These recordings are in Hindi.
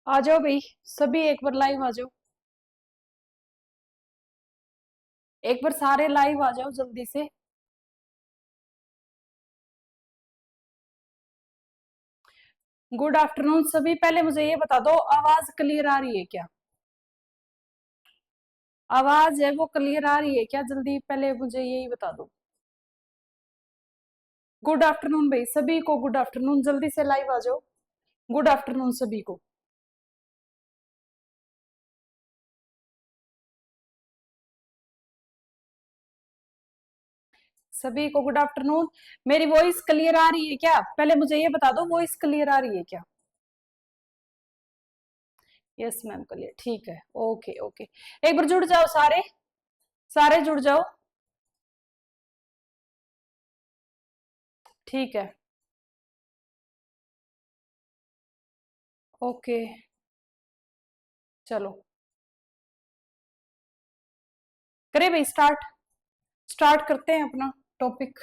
आ जाओ भाई। सभी एक बार लाइव आ जाओ। एक बार सारे लाइव आ जाओ जल्दी से। गुड आफ्टरनून सभी। पहले मुझे ये बता दो, आवाज क्लियर आ रही है क्या? आवाज है वो क्लियर आ रही है क्या? जल्दी पहले मुझे यही बता दो। गुड आफ्टरनून भाई सभी को। गुड आफ्टरनून, जल्दी से लाइव आ जाओ। गुड आफ्टरनून सभी को। सभी को गुड आफ्टरनून। मेरी वॉइस क्लियर आ रही है क्या? पहले मुझे ये बता दो, वॉइस क्लियर आ रही है क्या? यस मैम क्लियर, ठीक है। ओके ओके, एक बार जुड़ जाओ सारे। सारे जुड़ जाओ। ठीक है। ओके चलो करें भाई स्टार्ट। स्टार्ट करते हैं अपना टॉपिक।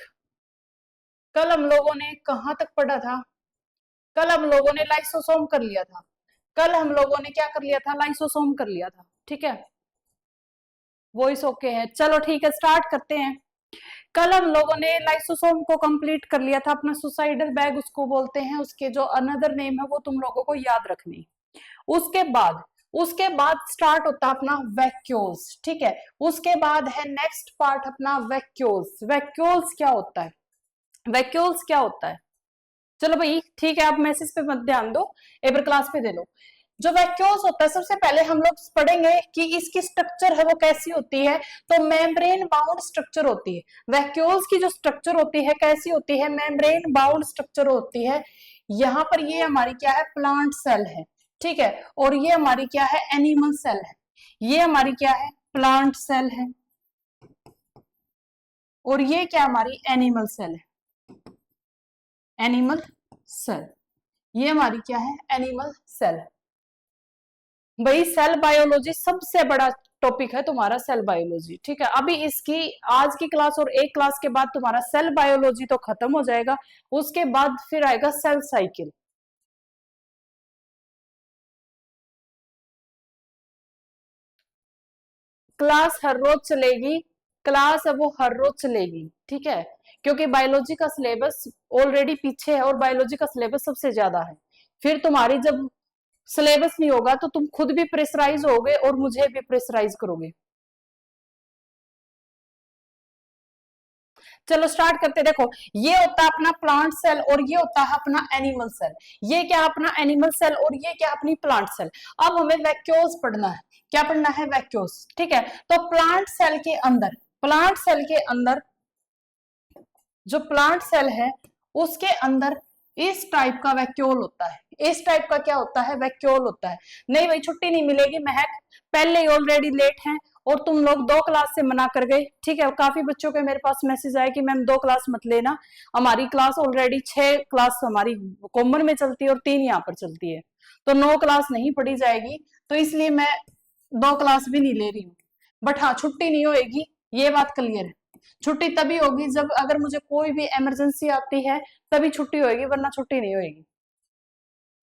कल हम लोगों ने कहां तक पढ़ा था? कल हम लोगों ने लाइसोसोम कर लिया था। कल हम लोगों ने क्या कर लिया था? लाइसोसोम कर लिया था। ठीक है, वॉइस ओके है? चलो ठीक है, स्टार्ट करते हैं। कल हम लोगों ने लाइसोसोम को कंप्लीट कर लिया था। अपना सुसाइडल बैग उसको बोलते हैं, उसके जो अनदर नेम है वो तुम लोगों को याद रखनी। उसके बाद स्टार्ट होता है अपना वैक्यूल्स। ठीक है, उसके बाद है नेक्स्ट पार्ट अपना वैक्यूल्स। वैक्यूल्स क्या होता है? वैक्यूल्स क्या होता है? चलो भाई ठीक है, आप मैसेज पे मत ध्यान दो, एक बार क्लास पे दे लो। जो वैक्यूल्स होता है, सबसे पहले हम लोग पढ़ेंगे कि इसकी स्ट्रक्चर है वो कैसी होती है। तो मेम्ब्रेन बाउंड स्ट्रक्चर होती है। वैक्यूल्स की जो स्ट्रक्चर होती है कैसी होती है? मेम्ब्रेन बाउंड स्ट्रक्चर होती है। यहाँ पर ये हमारी क्या है? प्लांट सेल है। ठीक है, और ये हमारी क्या है? एनिमल सेल है। ये हमारी क्या है? प्लांट सेल है। और ये क्या हमारी? एनिमल सेल है। एनिमल सेल, ये हमारी क्या है? Animal cell. भाई सेल बायोलॉजी सबसे बड़ा टॉपिक है तुम्हारा, सेल बायोलॉजी। ठीक है, अभी इसकी आज की क्लास और एक क्लास के बाद तुम्हारा सेल बायोलॉजी तो खत्म हो जाएगा। उसके बाद फिर आएगा सेल साइकिल। क्लास हर रोज चलेगी। क्लास है वो हर रोज चलेगी। ठीक है, क्योंकि बायोलॉजी का सिलेबस ऑलरेडी पीछे है और बायोलॉजी का सिलेबस सबसे ज्यादा है। फिर तुम्हारी जब सिलेबस नहीं होगा तो तुम खुद भी प्रेशराइज होगे और मुझे भी प्रेशराइज करोगे। चलो स्टार्ट करते। देखो, ये होता है अपना प्लांट सेल और ये होता है अपना एनिमल सेल। ये क्या अपना एनिमल सेल और ये क्या अपनी प्लांट सेल। अब हमें वैक्यूल्स पढ़ना है। क्या पढ़ना है? वैक्यूल्स। ठीक है, तो प्लांट सेल के अंदर जो प्लांट सेल है उसके अंदर इस टाइप का वैक्यूल होता है। इस टाइप का क्या होता है? वैक्यूल होता है। नहीं भाई छुट्टी नहीं मिलेगी महक, पहले ही ऑलरेडी लेट हैं और तुम लोग 2 क्लास से मना कर गए। ठीक है, काफी बच्चों के मेरे पास मैसेज आए कि मैम 2 क्लास मत लेना, हमारी क्लास ऑलरेडी 6 क्लास हमारी कॉमन में चलती है और 3 यहाँ पर चलती है, तो 9 क्लास नहीं पढ़ी जाएगी। तो इसलिए मैं 2 क्लास भी नहीं ले रही हूँ। बट हाँ, छुट्टी नहीं होगी, ये बात क्लियर है। छुट्टी तभी होगी जब अगर मुझे कोई भी इमरजेंसी आती है, तभी छुट्टी होगी, वरना छुट्टी नहीं होगी।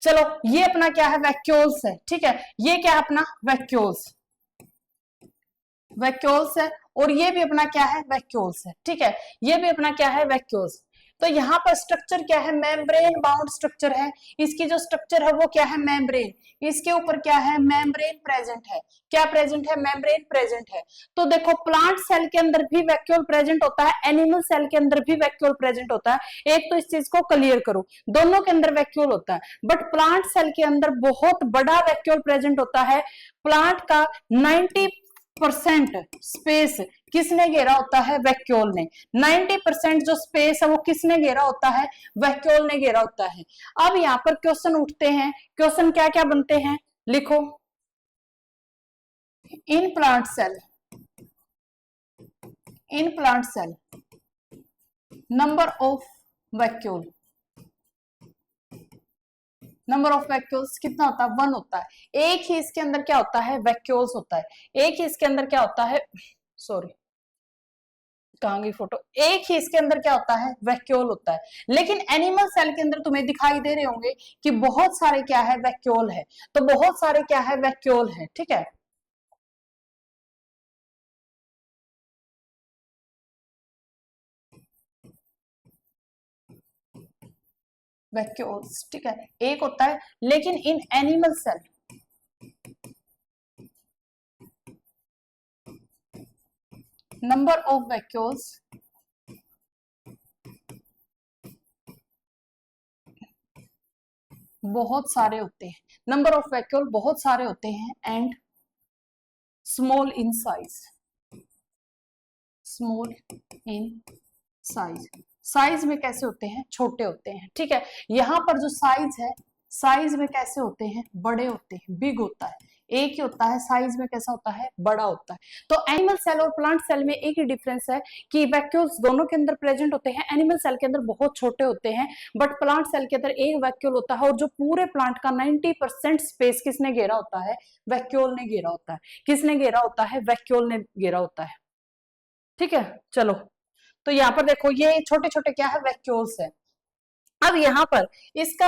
चलो, ये अपना क्या है? वैक्यूल्स है। ठीक है, ये क्या है? अपना वैक्यूल्स। वैक्यूल्स है और ये भी अपना क्या है? वैक्यूल्स है। ठीक है, ये भी अपना क्या है? वैक्यूल्स। तो यहाँ पर स्ट्रक्चर क्या है? मेम्ब्रेन बाउंड स्ट्रक्चर है। इसकी जो स्ट्रक्चर है वो क्या है? मेम्ब्रेन। इसके ऊपर क्या है? मेम्ब्रेन प्रेजेंट है। क्या प्रेजेंट है? मेम्ब्रेन प्रेजेंट है। तो देखो, प्लांट सेल के अंदर भी वैक्यूल प्रेजेंट होता है, एनिमल सेल के अंदर भी वैक्यूल प्रेजेंट होता है। एक तो इस चीज को क्लियर करो, दोनों के अंदर वैक्यूल होता है, बट प्लांट सेल के अंदर बहुत बड़ा वैक्यूल प्रेजेंट होता है। प्लांट का 90% स्पेस किसने घेरा होता है? वैक्यूल ने। 90% जो स्पेस है वो किसने घेरा होता है? वैक्यूल ने घेरा होता है। अब यहाँ पर क्वेश्चन उठते हैं। क्वेश्चन क्या क्या बनते हैं? लिखो। In plant cell, in plant cell number of vacuole, number of vacuoles कितना होता है? 1 होता है। एक ही इसके अंदर क्या होता है? वैक्यूल्स होता है। एक ही इसके अंदर क्या होता है? सॉरी, कहाँ गई फोटो, एक ही इसके अंदर क्या होता है, वैक्यूल होता है। लेकिन एनिमल सेल के अंदर तुम्हें दिखाई दे रहे होंगे कि बहुत सारे क्या है, वैक्यूल है। तो बहुत सारे क्या है, वैक्यूल है, ठीक है। वैक्यूल्स, ठीक है, एक होता है। लेकिन in animal cell number of vacuoles बहुत सारे होते हैं, नंबर ऑफ वैक्यूल बहुत सारे होते हैं, and small in size, small in size, size में कैसे होते हैं, छोटे होते हैं, ठीक है। यहां पर जो साइज है, साइज में कैसे होते हैं, बड़े होते हैं, बिग होता है, एक ही होता है, साइज में कैसा होता है, बड़ा होता है। तो एनिमल सेल और प्लांट सेल में एक ही डिफरेंस है कि वैक्यूल्स दोनों के अंदर प्रेजेंट होते हैं। एनिमल सेल के अंदर बहुत छोटे होते हैं, बट प्लांट सेल के अंदर एक वैक्यूल होता है, और जो पूरे प्लांट का 90% स्पेस किसने घेरा होता है, वैक्यूल ने घेरा होता है। किसने घेरा होता है, वैक्यूल ने घेरा होता है, ठीक है। चलो, तो यहाँ पर देखो ये छोटे छोटे क्या है, वैक्यूल्स है। अब यहाँ पर इसका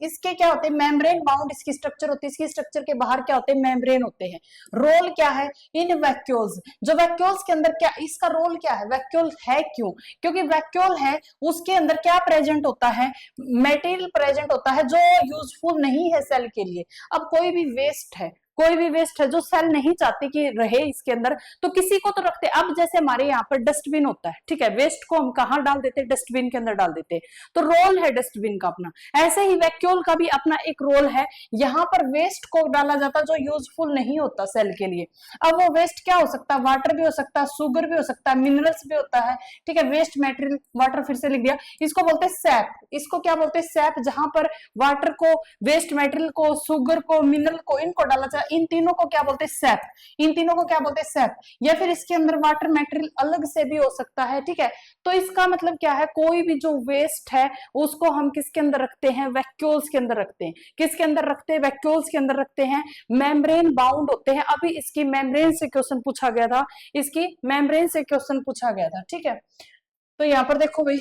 इसके क्या होते हैं, मेम्ब्रेन बाउंड इसकी स्ट्रक्चर होती है, इसकी स्ट्रक्चर के बाहर क्या होते हैं, मेम्ब्रेन होते हैं। रोल क्या है इन वैक्यूल्स, जो वैक्यूल्स के अंदर क्या, इसका रोल क्या है, वैक्यूल है क्यों, क्योंकि वैक्यूल है उसके अंदर क्या प्रेजेंट होता है, मटेरियल प्रेजेंट होता है जो यूजफुल नहीं है सेल के लिए। अब कोई भी वेस्ट है, कोई भी वेस्ट है जो सेल नहीं चाहते कि रहे इसके अंदर, तो किसी को तो रखते। अब जैसे हमारे यहाँ पर डस्टबिन होता है, ठीक है, वेस्ट को हम कहाँ डाल देते हैं, डस्टबिन के अंदर डाल देते हैं, तो रोल है डस्टबिन का अपना। ऐसे ही वैक्यूल का भी अपना एक रोल है, यहाँ पर वेस्ट को डाला जाता जो यूजफुल नहीं होता सेल के लिए। अब वो वेस्ट क्या हो सकता है, वाटर भी हो सकता है, शुगर भी हो सकता है, मिनरल्स भी होता है, ठीक है। वेस्ट मटेरियल, वाटर फिर से लिख दिया, इसको बोलते हैं सैप, इसको क्या बोलते हैं, सैप। जहां पर वाटर को, वेस्ट मटेरियल को, शुगर को, मिनरल को, इनको डाला जाए, इन तीनों को क्या बोलते हैं, सैप। इन तीनों को क्या बोलते हैं, सैप। या फिर इसके अंदर वाटर मटेरियल अलग से भी हो सकता है, ठीक है। तो इसका मतलब क्या है, कोई भी जो वेस्ट है उसको हम किसके अंदर रखते हैं, वैक्यूल्स के अंदर रखते हैं। किसके अंदर रखते हैं, वैक्यूल्स के अंदर रखते हैं। मेम्ब्रेन बाउंड होते हैं। अभी इसकी मेम्ब्रेन से क्वेश्चन पूछा गया था, इसकी मेम्ब्रेन से क्वेश्चन पूछा गया था, ठीक है। तो यहां पर देखो भाई,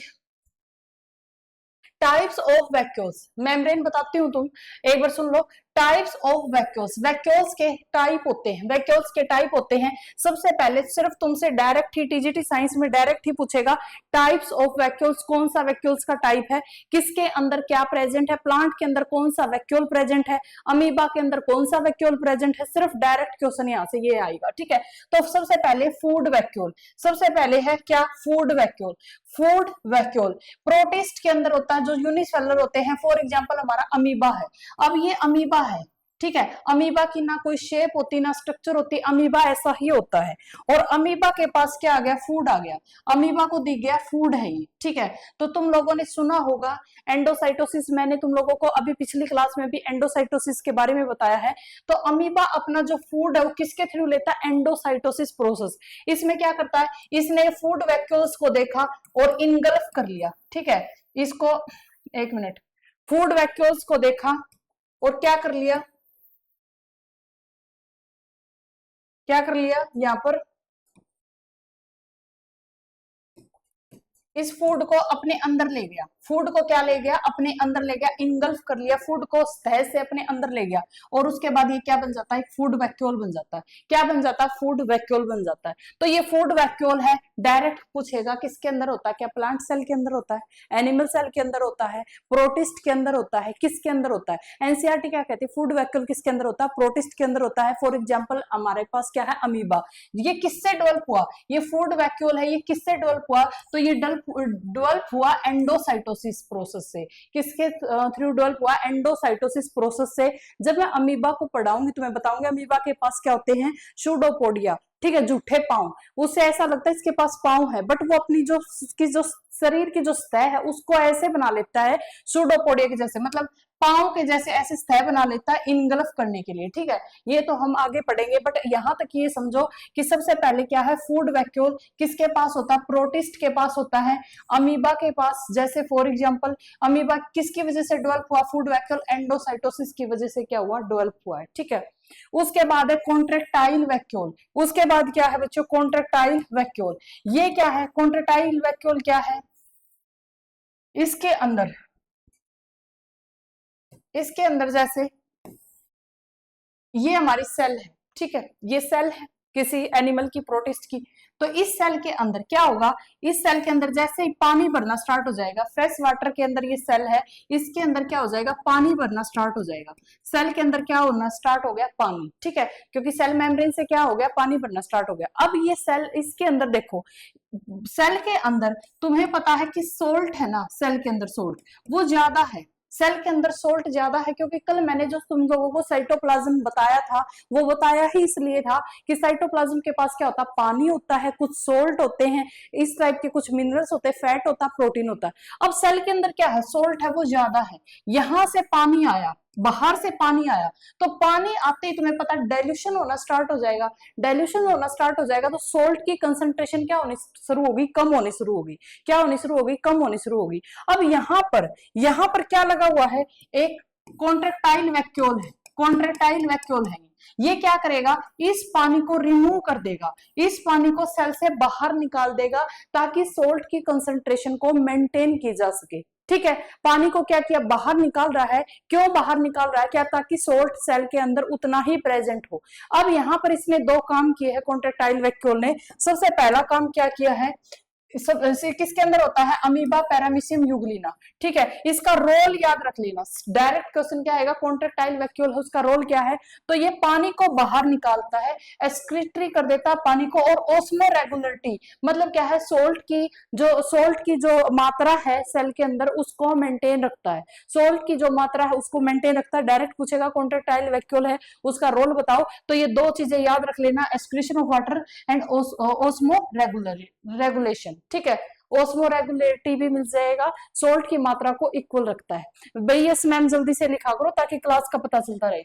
टाइप्स ऑफ वैक्यूल्स, मेम्ब्रेन बताती हूँ, तुम एक बार सुन लो। टाइप्स ऑफ वैक्यूल्स, वैक्यूल्स के टाइप होते हैं, वैक्यूल्स के टाइप होते हैं। सबसे पहले सिर्फ तुमसे डायरेक्ट ही टीजीटी साइंस में डायरेक्ट ही पूछेगा, टाइप्स ऑफ वैक्यूल्स, कौन सा वैक्यूल्स का टाइप है, किसके अंदर क्या प्रेजेंट है, प्लांट के अंदर कौन सा वैक्यूल प्रेजेंट है, अमीबा के अंदर कौन सा वैक्यूल प्रेजेंट है। सिर्फ डायरेक्ट क्वेश्चन यहाँ से ये आएगा, ठीक है। तो सबसे पहले फूड वैक्यूल, सबसे पहले है क्या, food vacuole. Food vacuole protist के अंदर होता है, जो यूनिसेलुलर होते हैं। फॉर एग्जांपल हमारा अमीबा है, अब ये अमीबा है, ठीक है। अमीबा की ना कोई शेप होती ना स्ट्रक्चर होती, अमीबा ऐसा ही होता है। और अमीबा के पास क्या आ गया, फूड आ गया, अमीबा को दी गया फूड है ये, ठीक है। तो तुम लोगों ने सुना होगा एंडोसाइटोसिस, मैंने तुम लोगों को अभी पिछली क्लास में भी एंडोसाइटोसिस के बारे में बताया है। तो अमीबा अपना जो फूड है वो किसके थ्रू लेता है, एंडोसाइटोसिस प्रोसेस। इसमें क्या करता है, इसने फूड वैक्यूल्स को देखा और इनगल्फ कर लिया, ठीक है। इसको एक मिनट, फूड वैक्यूल्स को देखा और क्या कर लिया, क्या कर लिया, यहां पर इस फूड को अपने अंदर ले गया, फूड को क्या ले गया, अपने अंदर ले गया, इनगल्फ कर लिया, फूड को सतह से अपने अंदर ले गया। और उसके बाद ये क्या बन जाता है, फूड वैक्यूल बन जाता है। क्या बन जाता है, फूड वैक्यूल बन जाता है। तो ये फूड वैक्यूल है। डायरेक्ट पूछेगा किसके अंदर होता है, क्या प्लांट सेल के अंदर होता है, एनिमल सेल के अंदर होता है, प्रोटिस्ट के अंदर होता है, किसके अंदर होता है। एनसीईआरटी क्या कहती है, फूड वैक्यूल किसके अंदर होता है, प्रोटिस्ट के अंदर होता है। फॉर एग्जाम्पल हमारे पास क्या है, अमीबा, ये किससे डेवलप हुआ, ये फूड वैक्यूल है, ये किससे डेवलप हुआ, तो ये डेवलप हुआ एंडोसाइटोसिस प्रोसेस से। किसके थ्रू डेवलप हुआ, एंडोसाइटोसिस प्रोसेस से। जब मैं अमीबा को पढ़ाऊंगी तो मैं बताऊंगी अमीबा के पास क्या होते हैं, सूडोपोडिया, ठीक है, जूठे पांव। उससे ऐसा लगता है इसके पास पांव है, बट वो अपनी जो शरीर की जो सतह है उसको ऐसे बना लेता है सूडोपोडिया के जैसे, मतलब पाँव के जैसे ऐसे सतह बना लेता है इनगल्फ करने के लिए, ठीक है। ये तो हम आगे पढ़ेंगे, बट यहाँ तक ये समझो कि सबसे पहले क्या है, फूड वैक्यूल किसके पास होता है, प्रोटिस्ट के पास होता है, अमीबा के पास। जैसे फॉर एग्जांपल अमीबा किसकी वजह से डेवलप हुआ, फूड वैक्यूल एंडोसाइटोसिस की वजह से क्या हुआ, डेवलप हुआ है, ठीक है। उसके बाद है कॉन्ट्रेक्टाइल वैक्यूल। उसके बाद क्या है बच्चों, कॉन्ट्रेक्टाइल वैक्यूल। ये क्या है, कॉन्ट्रेक्टाइल वैक्यूल क्या है, इसके अंदर जैसे ये हमारी सेल है, ठीक है, ये सेल है किसी एनिमल की, प्रोटिस्ट की। तो इस सेल के अंदर क्या होगा, इस सेल के अंदर जैसे ही पानी भरना स्टार्ट हो जाएगा, फ्रेश वाटर के अंदर ये सेल है, इसके अंदर क्या हो जाएगा, पानी भरना स्टार्ट हो जाएगा। सेल के अंदर क्या होना स्टार्ट हो गया, पानी, ठीक है, क्योंकि सेल मेम्ब्रेन से क्या हो गया, पानी भरना स्टार्ट हो गया। अब ये सेल, इसके अंदर देखो, सेल के अंदर तुम्हें पता है कि सोल्ट है ना, सेल के अंदर सोल्ट वो ज्यादा है, सेल के अंदर सोल्ट ज्यादा है, क्योंकि कल मैंने जो तुम लोगों को साइटोप्लाज्म बताया था, वो बताया ही इसलिए था कि साइटोप्लाज्म के पास क्या होता है, पानी होता है, कुछ सोल्ट होते हैं, इस टाइप के कुछ मिनरल्स होते हैं, फैट होता है, प्रोटीन होता है। अब सेल के अंदर क्या है, सोल्ट है वो ज्यादा है, यहां से पानी आया, बाहर से पानी आया, तो पानी आते ही तुम्हें पता डाइल्यूशन होना स्टार्ट हो जाएगा। डाइल्यूशन होना स्टार्ट हो जाएगा तो सोल्ट की कंसंट्रेशन क्या होनी शुरू होगी, कम होनी शुरू होगी, क्या होनी शुरू होगी, कम होनी शुरू होगी। अब यहाँ पर क्या लगा हुआ है, एक कॉन्ट्रेक्टाइल वैक्यूल है, कॉन्ट्रेक्टाइल वैक्यूल है। ये क्या करेगा, इस पानी को रिमूव कर देगा, इस पानी को सेल से बाहर निकाल देगा, ताकि सोल्ट की कंसंट्रेशन को मेंटेन की जा सके, ठीक है। पानी को क्या किया, बाहर निकाल रहा है, क्यों बाहर निकाल रहा है, क्या, ताकि सोल्ट सेल के अंदर उतना ही प्रेजेंट हो। अब यहाँ पर इसने दो काम किए हैं कॉन्ट्रेक्टाइल वैक्यूल ने। सबसे पहला काम क्या किया है, किसके अंदर होता है, अमीबा पैरामीशियम यूग्लिना, ठीक है। इसका रोल याद रख लेना, डायरेक्ट क्वेश्चन क्या आएगा, कॉन्ट्रेक्टाइल वैक्यूल है, उसका रोल क्या है, तो ये पानी को बाहर निकालता है, एक्सक्रीटरी कर देता है पानी को, और ओस्मो रेगुलरिटी मतलब क्या है, सोल्ट की जो मात्रा है सेल के अंदर उसको मेंटेन रखता है, सोल्ट की जो मात्रा है उसको मेंटेन रखता है। डायरेक्ट पूछेगा कॉन्ट्रेक्टाइल वैक्यूल है, उसका रोल बताओ, तो ये दो चीजें याद रख लेना, excretion of water and osmo regulation, ठीक है। ओस्मो रेगुलेटरी भी मिल जाएगा, सोल्ट की मात्रा को इक्वल रखता है। भाई यस मैम जल्दी से लिखा करो ताकि क्लास का पता चलता रहे।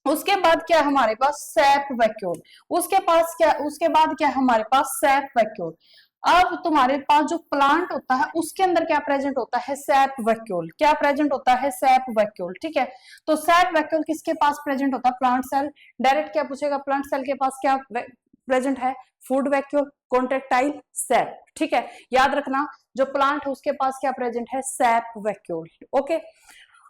उसके बाद क्या है हमारे पास, सैप वैक्यूल। उसके बाद क्या है हमारे पास, सैप वैक्यूल। अब तुम्हारे पास जो प्लांट होता है उसके अंदर क्या प्रेजेंट होता है, सैप वैक्यूल, क्या प्रेजेंट होता है, सैप वैक्यूल, ठीक है। तो सैप वैक्यूल किसके पास प्रेजेंट होता है, प्लांट सेल। डायरेक्ट क्या पूछेगा, प्लांट सेल के पास क्या प्रेजेंट है, फूड वैक्यूल, कॉन्ट्रेक्टाइल, सैप, ठीक है। याद रखना जो प्लांट है उसके पास क्या प्रेजेंट है, सैप वैक्यूल, ओके।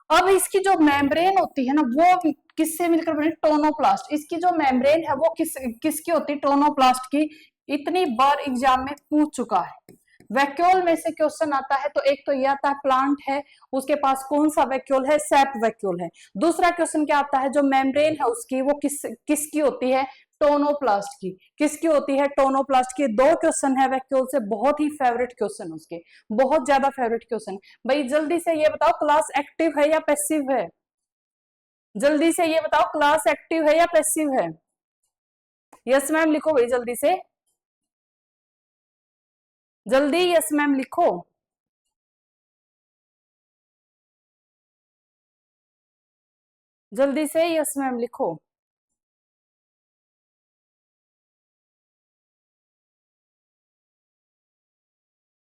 अब इसकी जो मेम्ब्रेन होती है ना, वो किससे मिलकर बनी, टोनोप्लास्ट। इसकी जो मेम्ब्रेन है वो किसकी होती है, टोनोप्लास्ट की। इतनी बार एग्जाम में पूछ चुका है। वैक्यूल में से क्वेश्चन आता है तो एक तो ये आता है प्लांट है, उसके पास कौन सा वैक्यूल है, सैप वैक्यूल है। दूसरा क्वेश्चन क्या आता है, जो मेम्ब्रेन है उसकी वो किसकी होती है, टोनोप्लास्ट की। किसकी होती है, टोनोप्लास्ट की। दो क्वेश्चन है वैक्यूल से, बहुत ही फेवरेट क्वेश्चन उसके, बहुत ज्यादा फेवरेट क्वेश्चन। भाई जल्दी से ये बताओ, क्लास एक्टिव है या पैसिव है, जल्दी से ये बताओ, क्लास एक्टिव है या पैसिव है। यस मैम लिखो भाई जल्दी से, जल्दी यस मैम लिखो। जल्दी से यस मैम लिखो।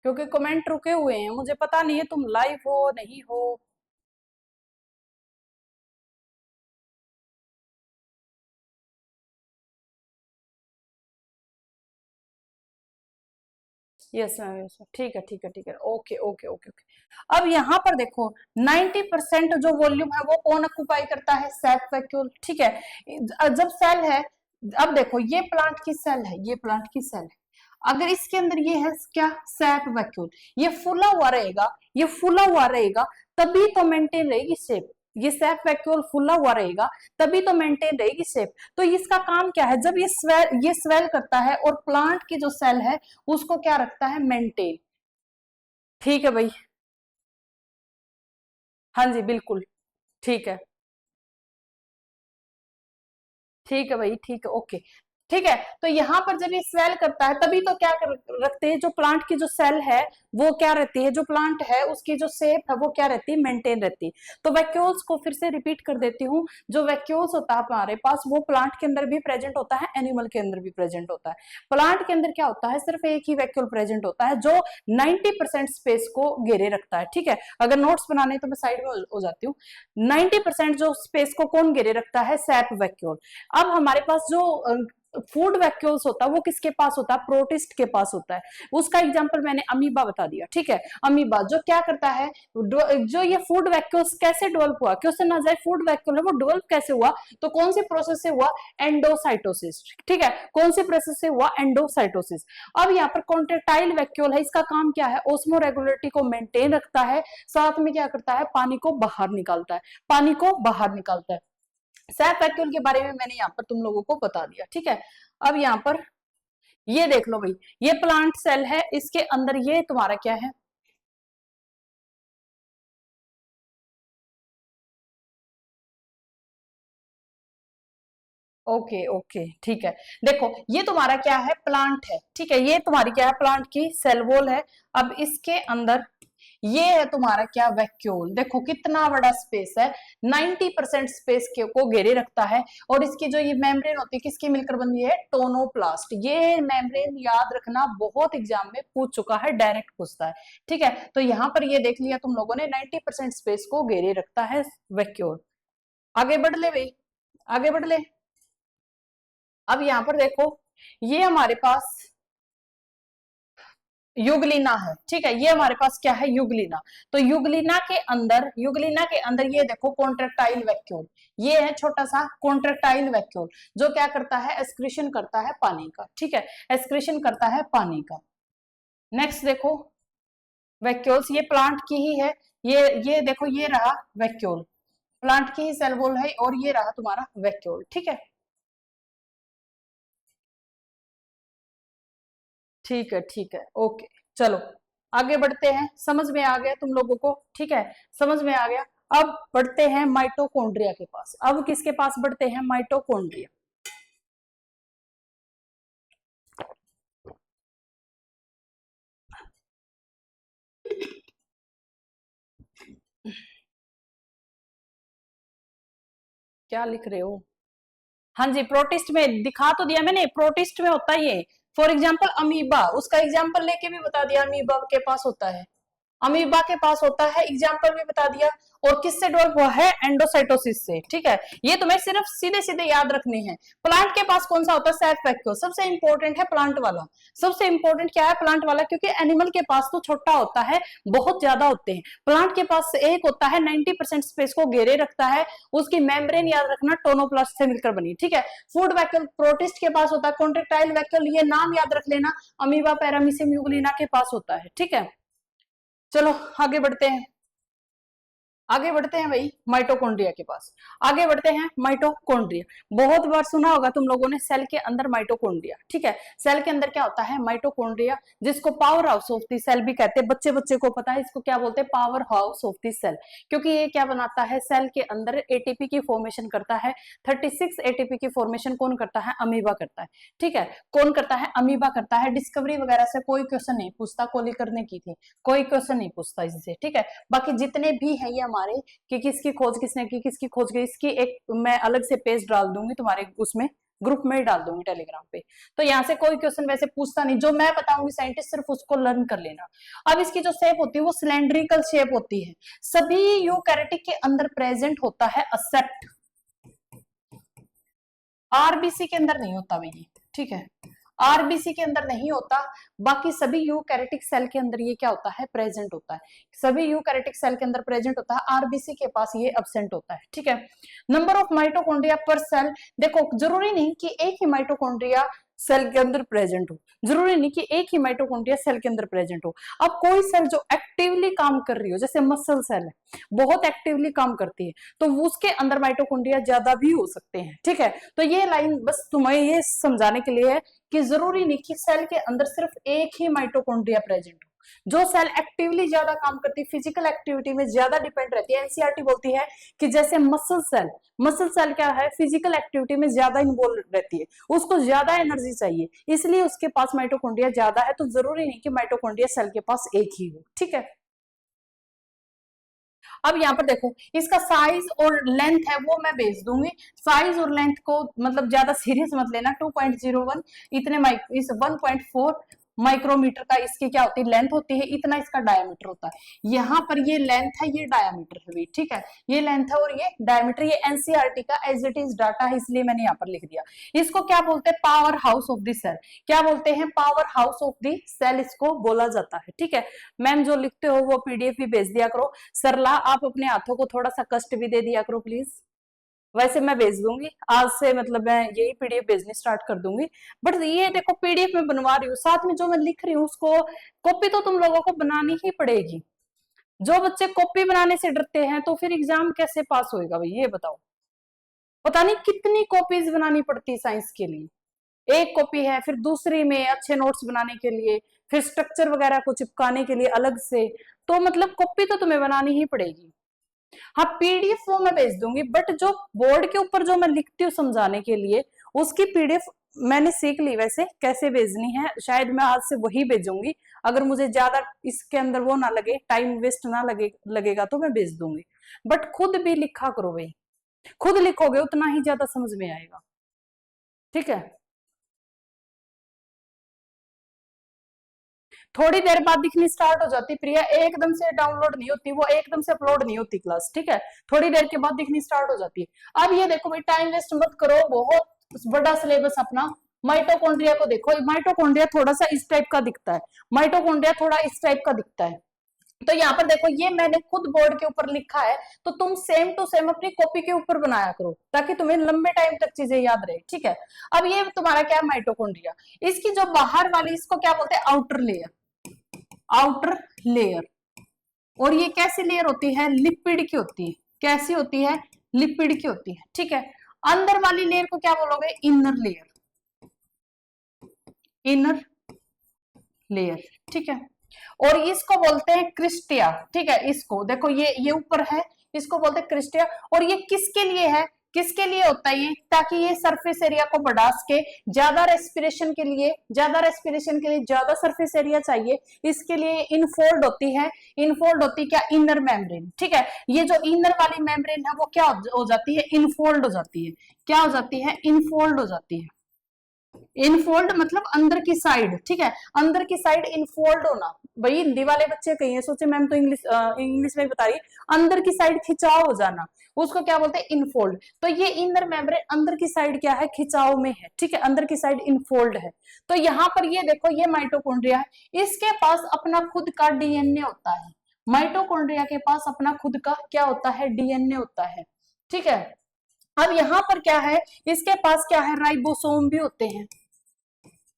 क्योंकि कमेंट रुके हुए हैं, मुझे पता नहीं है तुम लाइव हो नहीं हो। यस मैम, यस मैम, ठीक है ठीक है ठीक है, ओके ओके ओके ओके। अब यहाँ पर देखो 90% जो वॉल्यूम है वो कौन ऑक्युपाई करता है, सेल्फ वैक्यूल, ठीक है। जब सेल है, अब देखो ये प्लांट की सेल है, ये प्लांट की सेल है, अगर इसके अंदर ये है क्या, सैप वैक्यूल, ये फुला हुआ रहेगा, ये फुला हुआ रहेगा, तभी तो मेंटेन रहेगी शेप। ये सैप वैक्यूल फुला हुआ रहेगा तभी तो मेंटेन रहेगी शेप। तो इसका काम क्या है, जब ये स्वेल करता है और प्लांट की जो सेल है उसको क्या रखता है, मेंटेन, ठीक है भाई। हाँ जी बिल्कुल, ठीक है, ठीक है भाई, ठीक है, ओके। ठीक है। तो यहाँ पर जब ये स्वेल करता है तभी तो क्या रखते हैं, जो प्लांट की जो सेल है वो क्या रहती है, जो प्लांट है उसकी जो शेप है वो क्या रहती है, मेंटेन रहती है। तो वैक्यूल्स को फिर से रिपीट कर देती हूँ, जो वैक्यूल्स होता है हमारे पास वो प्लांट के अंदर भी प्रेजेंट होता है, एनिमल के अंदर भी प्रेजेंट होता है। प्लांट के अंदर क्या होता है, सिर्फ एक ही वैक्यूल प्रेजेंट होता है जो 90% स्पेस को घेरे रखता है। ठीक है, अगर नोट्स बनाने तो मैं साइड में हो जाती हूँ। 90% जो स्पेस को कौन घेरे रखता है, सैप वैक्यूल। अब हमारे पास जो फूड वैक्यूल्स होता है वो किसके पास होता है, प्रोटिस्ट के पास होता है। उसका एग्जांपल मैंने अमीबा बता दिया। ठीक है, अमीबा जो क्या करता है, जो ये फूड वैक्यूल्स कैसे डेवलप हुआ, क्वेश्चन आ जाए फूड वैक्यूल है वो डेवलप कैसे हुआ, तो कौन सी प्रोसेस से हुआ, एंडोसाइटोसिस। ठीक है, कौन सी प्रोसेस से हुआ, एंडोसाइटोसिस। अब यहाँ पर कॉन्ट्रेक्टाइल वैक्यूल है, इसका काम क्या है, ओस्मो रेगुलेटरी को मेंटेन रखता है, साथ में क्या करता है, पानी को बाहर निकालता है, पानी को बाहर निकालता है। सैप वैक्यूल के बारे में मैंने यहाँ पर तुम लोगों को बता दिया। ठीक है, अब यहाँ पर ये देख लो भाई, ये प्लांट सेल है, इसके अंदर ये तुम्हारा क्या है, ओके ओके ठीक है। देखो ये तुम्हारा क्या है, प्लांट है। ठीक है, ये तुम्हारी क्या है, प्लांट की सेल वॉल है। अब इसके अंदर ये है तुम्हारा क्या, वैक्यूल। देखो कितना बड़ा स्पेस है, 90% स्पेस को घेरे रखता है। और इसकी जो ये मेम्ब्रेन होती है किसकी मिलकर बनी है, टोनोप्लास्ट। ये मेम्ब्रेन याद रखना बहुत एग्जाम में पूछ चुका है, डायरेक्ट पूछता है। ठीक है, तो यहाँ पर ये देख लिया तुम लोगों ने, 90% स्पेस को घेरे रखता है वैक्यूल। आगे बढ़ ले भाई, आगे बढ़ ले। अब यहाँ पर देखो, ये हमारे पास युगलिना है। ठीक है, ये हमारे पास क्या है, युगलिना। तो युगलिना के अंदर ये देखो कॉन्ट्रेक्टाइल वैक्यूल, ये है छोटा सा कॉन्ट्रेक्टाइल वैक्यूल, जो क्या करता है, एक्सक्रीशन करता है पानी का। ठीक है, एक्सक्रीशन करता है पानी का। नेक्स्ट देखो, वैक्यूल्स, ये प्लांट की ही है। ये देखो, ये रहा वैक्यूल, प्लांट की ही सेल वॉल है, और ये रहा तुम्हारा वैक्यूल। ठीक है, ठीक है, ठीक है, ओके। चलो आगे बढ़ते हैं, समझ में आ गया तुम लोगों को। ठीक है, समझ में आ गया। अब बढ़ते हैं माइटोकॉन्ड्रिया के पास। अब किसके पास बढ़ते हैं, माइटोकॉन्ड्रिया। क्या लिख रहे हो, हाँ जी, प्रोटिस्ट में दिखा तो दिया मैंने, प्रोटिस्ट में होता है ये। फॉर एग्जाम्पल अमीबा, उसका एग्जाम्पल लेके भी बता दिया, अमीबा के पास होता है, अमीबा के पास होता है, एग्जाम्पल भी बता दिया। और किससे डेवलप हुआ है, एंडोसाइटोसिस से। ठीक है, ये तुम्हें सिर्फ सीधे सीधे याद रखने हैं। प्लांट के पास कौन सा होता है, सेल्फ वैक्यूल। सबसे इंपॉर्टेंट है प्लांट वाला, सबसे इंपॉर्टेंट क्या है, प्लांट वाला, क्योंकि एनिमल के पास तो छोटा होता है, बहुत ज्यादा होते हैं। प्लांट के पास एक होता है, 90% स्पेस को घेरे रखता है, उसकी मेम्ब्रेन याद रखना टोनोप्लास्ट से मिलकर बनी। ठीक है, फूड वैक्यूल प्रोटिस्ट के पास होता है, कॉन्ट्रेक्टाइल वैक्यूल ये नाम याद रख लेना, अमीबा पैरामीशियम यूग्लिना के पास होता है। ठीक है, चलो आगे बढ़ते हैं, आगे बढ़ते हैं भाई माइटोकॉन्ड्रिया के पास। आगे बढ़ते हैं, माइटोकॉन्ड्रिया बहुत बार सुना होगा तुम लोगों ने, सेल के अंदर माइटोकॉन्ड्रिया। ठीक है, सेल के अंदर क्या होता है, माइटोकॉन्ड्रिया, जिसको power house of the cell भी कहते हैं। बच्चे बच्चे को पता है इसको क्या बोलते हैं, power house of the cell. क्योंकि ये क्या बनाता है, सेल के अंदर एटीपी की फॉर्मेशन करता है। 36 एटीपी की फॉर्मेशन कौन करता है, अमीबा करता है। ठीक है, कौन करता है, अमीबा करता है। डिस्कवरी वगैरह से कोई क्वेश्चन नहीं पूछता, कोली करने की थी, कोई क्वेश्चन नहीं पूछता इससे। ठीक है, बाकी जितने भी है ये हमारे, कि किसकी खोज किसने की, किसकी खोज की, इसकी एक मैं अलग से पेज डाल दूंगी तुम्हारे उसमें, ग्रुप में ही डाल दूंगी टेलीग्राम पे। तो यहाँ से कोई क्वेश्चन वैसे पूछता नहीं, जो मैं बताऊंगी साइंटिस्ट सिर्फ उसको लर्न कर लेना। अब इसकी जो शेप होती है वो सिलेंड्रिकल शेप होती है। सभी यूकैरियोटिक के अंदर प्रेजेंट होता है असेप्ट, आरबीसी के अंदर नहीं होता भाई। ठीक है, आरबीसी के अंदर नहीं होता, बाकी सभी यूकैरियोटिक सेल के अंदर ये क्या होता है, प्रेजेंट होता है। सभी यूकैरियोटिक सेल के अंदर प्रेजेंट होता है, आरबीसी के पास ये एब्सेंट होता है। ठीक है, नंबर ऑफ माइटोकॉन्ड्रिया पर सेल, देखो जरूरी नहीं कि एक ही माइटोकॉन्ड्रिया सेल के अंदर प्रेजेंट हो, जरूरी नहीं कि एक ही माइटोकॉन्ड्रिया सेल के अंदर प्रेजेंट हो। अब कोई सेल जो एक्टिवली काम कर रही हो, जैसे मसल सेल है, बहुत एक्टिवली काम करती है, तो उसके अंदर माइटोकॉन्ड्रिया ज्यादा भी हो सकते हैं। ठीक है, तो ये लाइन बस तुम्हें ये समझाने के लिए है कि जरूरी नहीं कि सेल के अंदर सिर्फ एक ही माइटोकॉन्ड्रिया प्रेजेंट हो, जो सेल एक्टिवली ज्यादा काम करती है, फिजिकल एक्टिविटी में ज्यादा डिपेंड रहती है, एनसीईआरटी बोलती है कि जैसे मसल सेल क्या है, फिजिकल एक्टिविटी में ज्यादा इन्वॉल्व रहती है, उसको ज्यादा एनर्जी चाहिए, इसलिए उसके पास माइटोकॉन्ड्रिया ज्यादा है। तो जरूरी नहीं कि माइटोकॉन्ड्रिया सेल के पास एक ही हो, ठीक है। अब यहाँ पर देखो, इसका साइज और लेंथ है वो मैं भेज दूंगी। साइज और लेंथ को मतलब ज्यादा सीरियस मत लेना। 2.01 इतने इस 1.4 माइक्रोमीटर का इसकी क्या होती है, लेंथ होती है, इतना इसका डायमीटर होता है। यहाँ पर ये लेंथ है, ये डायमीटर है भी, ठीक है। ये लेंथ है और ये डायमीटर, ये एनसीईआरटी का एज इट इज डाटा है, इसलिए मैंने यहाँ पर लिख दिया। इसको क्या बोलते हैं, power house of the cell. क्या बोलते हैं, power house of the cell इसको बोला जाता है, ठीक है। मैम जो लिखते हो वो पीडीएफ भी भेज दिया करो। सरला आप अपने हाथों को थोड़ा सा कष्ट भी दे दिया करो प्लीज। वैसे मैं भेज दूंगी आज से, मतलब मैं यही पीडीएफ भेजनी स्टार्ट कर दूंगी। बट ये देखो पीडीएफ में बनवा रही हूँ, साथ में जो मैं लिख रही हूँ उसको कॉपी तो तुम लोगों को बनानी ही पड़ेगी। जो बच्चे कॉपी बनाने से डरते हैं तो फिर एग्जाम कैसे पास होएगा भाई, ये बताओ। पता नहीं कितनी कॉपीज बनानी पड़ती साइंस के लिए। एक कॉपी है, फिर दूसरी में अच्छे नोट्स बनाने के लिए, फिर स्ट्रक्चर वगैरह को चिपकाने के लिए अलग से। तो मतलब कॉपी तो तुम्हें बनानी ही पड़ेगी। हाँ पीडीएफ वो मैं भेज दूंगी, बट जो बोर्ड के ऊपर जो मैं लिखती हूँ समझाने के लिए, उसकी पीडीएफ मैंने सीख ली वैसे कैसे भेजनी है। शायद मैं आज से वही भेजूंगी, अगर मुझे ज्यादा इसके अंदर वो ना लगे, टाइम वेस्ट ना लगेगा तो मैं भेज दूंगी। बट खुद भी लिखा करो भाई, खुद लिखोगे उतना ही ज्यादा समझ में आएगा, ठीक है। थोड़ी देर बाद दिखनी स्टार्ट हो जाती प्रिया, एकदम से डाउनलोड नहीं होती, वो एकदम से अपलोड नहीं होती क्लास, ठीक है। थोड़ी देर के बाद दिखनी स्टार्ट हो जाती है। अब ये देखो भाई, टाइम वेस्ट मत करो, बहुत बड़ा सिलेबस अपना। माइटोकॉन्ड्रिया को देखो, माइटोकॉन्ड्रिया थोड़ा सा इस टाइप का दिखता है, माइटोकॉन्ड्रिया थोड़ा इस टाइप का दिखता है। तो यहाँ पर देखो, ये मैंने खुद बोर्ड के ऊपर लिखा है, तो तुम सेम टू सेम अपनी कॉपी के ऊपर बनाया करो ताकि तुम्हें लंबे टाइम तक चीजें याद रहे, ठीक है। अब ये तुम्हारा क्या है, माइटोकॉन्ड्रिया। इसकी जो बाहर वाली, इसको क्या बोलते हैं, आउटर लेयर, आउटर लेयर। और ये कैसी लेयर होती है, लिपिड की होती है। कैसी होती है, लिपिड की होती है, ठीक है। अंदर वाली लेयर को क्या बोलोगे, इनर लेयर, इनर लेयर, ठीक है। और इसको बोलते हैं क्रिस्टिया, ठीक है। इसको देखो, ये ऊपर है, इसको बोलते हैं क्रिस्टिया। और ये किसके लिए है, किसके लिए होता है ये, ताकि ये सरफेस एरिया को बढ़ा सके, ज्यादा रेस्पिरेशन के लिए, ज्यादा रेस्पिरेशन के लिए ज्यादा सरफेस एरिया चाहिए, इसके लिए इनफोल्ड होती है। इनफोल्ड होती क्या, इनर मेम्ब्रेन, ठीक है। ये जो इनर वाली मेम्ब्रेन है वो क्या हो जाती है, इनफोल्ड हो जाती है। क्या हो जाती है, इनफोल्ड हो जाती है। इनफोल्ड मतलब अंदर की साइड, ठीक है। अंदर की साइड इनफोल्ड होना। भाई हिंदी वाले बच्चे कहीं सोचे मैम तो इंग्लिश में बता रही, अंदर की साइड खिंचाव हो जाना, उसको क्या बोलते हैं, इनफोल्ड। तो ये इनर मेम्ब्रेन अंदर की साइड क्या है, खिंचाव में है, ठीक है। अंदर की साइड इनफोल्ड है। तो यहाँ पर ये देखो, ये माइटोकॉन्ड्रिया है, इसके पास अपना खुद का डीएनए होता है। माइटोकॉन्ड्रिया के पास अपना खुद का क्या होता है, डीएनए होता है, ठीक है। अब यहाँ पर क्या है, इसके पास क्या है, राइबोसोम भी होते हैं,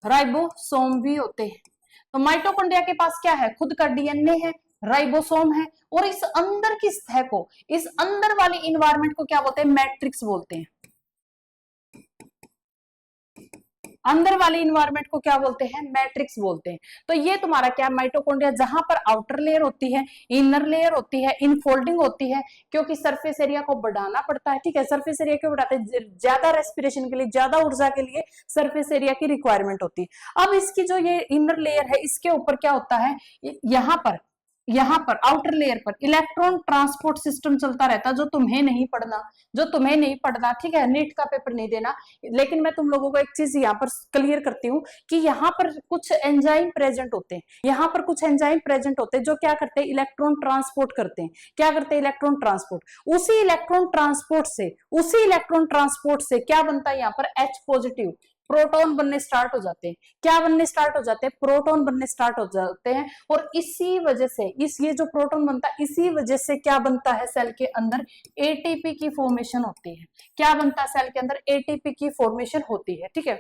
राइबोसोम भी होते हैं। तो माइटोकॉन्ड्रिया के पास क्या है, खुद का डीएनए है, राइबोसोम है। और इस अंदर की सतह को, इस अंदर वाली इन्वायरमेंट को क्या बोलते हैं, मैट्रिक्स बोलते हैं। अंदर वाली इन्वायरमेंट को क्या बोलते हैं, मैट्रिक्स बोलते हैं। तो ये तुम्हारा क्या, माइटोकॉन्ड्रिया, जहां पर आउटर लेयर होती है, इनर लेयर होती है, इनफोल्डिंग होती है, क्योंकि सरफेस एरिया को बढ़ाना पड़ता है, ठीक है। सरफेस एरिया क्यों बढ़ाते हैं, ज्यादा रेस्पिरेशन के लिए, ज्यादा ऊर्जा के लिए सरफेस एरिया की रिक्वायरमेंट होती है। अब इसकी जो ये इनर लेयर है, इसके ऊपर क्या होता है, यहाँ पर आउटर लेयर पर इलेक्ट्रॉन ट्रांसपोर्ट सिस्टम चलता रहता है, जो तुम्हें नहीं पढ़ना, जो तुम्हें नहीं पढ़ना, ठीक है। नीट का पेपर नहीं देना, लेकिन मैं तुम लोगों को एक चीज यहाँ पर क्लियर करती हूँ कि यहाँ पर कुछ एंजाइम प्रेजेंट होते हैं, यहाँ पर कुछ एंजाइम प्रेजेंट होते हैं जो क्या करते हैं, इलेक्ट्रॉन ट्रांसपोर्ट करते हैं। क्या करते हैं, इलेक्ट्रॉन ट्रांसपोर्ट। उसी इलेक्ट्रॉन ट्रांसपोर्ट से क्या बनता है, यहाँ पर H पॉजिटिव, प्रोटॉन बनने स्टार्ट हो जाते हैं। क्या बनने स्टार्ट हो जाते हैं, प्रोटॉन बनने स्टार्ट हो जाते हैं। और इसी वजह से, ये जो प्रोटॉन बनता है, इसी वजह से क्या बनता है, सेल के अंदर एटीपी की फॉर्मेशन होती है। क्या बनता है, सेल के अंदर एटीपी की फॉर्मेशन होती है, ठीक है।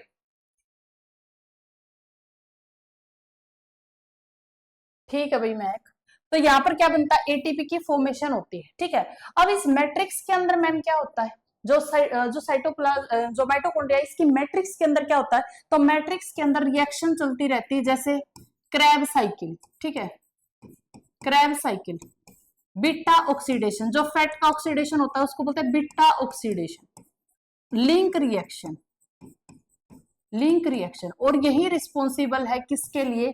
ठीक है भाई मैक, तो यहाँ पर क्या बनता है, एटीपी की फॉर्मेशन होती है, ठीक है। अब इस मैट्रिक्स के अंदर मैम क्या होता है, जो साइटोप्लाज्म, जो माइटोकॉन्ड्रिया, इसकी मैट्रिक्स के अंदर क्या होता है, तो मैट्रिक्स के अंदर रिएक्शन चलती रहती है, जैसे क्रैब साइकिल, ठीक है, क्रैब साइकिल, बीटा ऑक्सीडेशन, जो फैट का ऑक्सीडेशन होता है उसको बोलते हैं beta oxidation, link reaction, link reaction, और यही रिस्पॉन्सिबल है किसके लिए,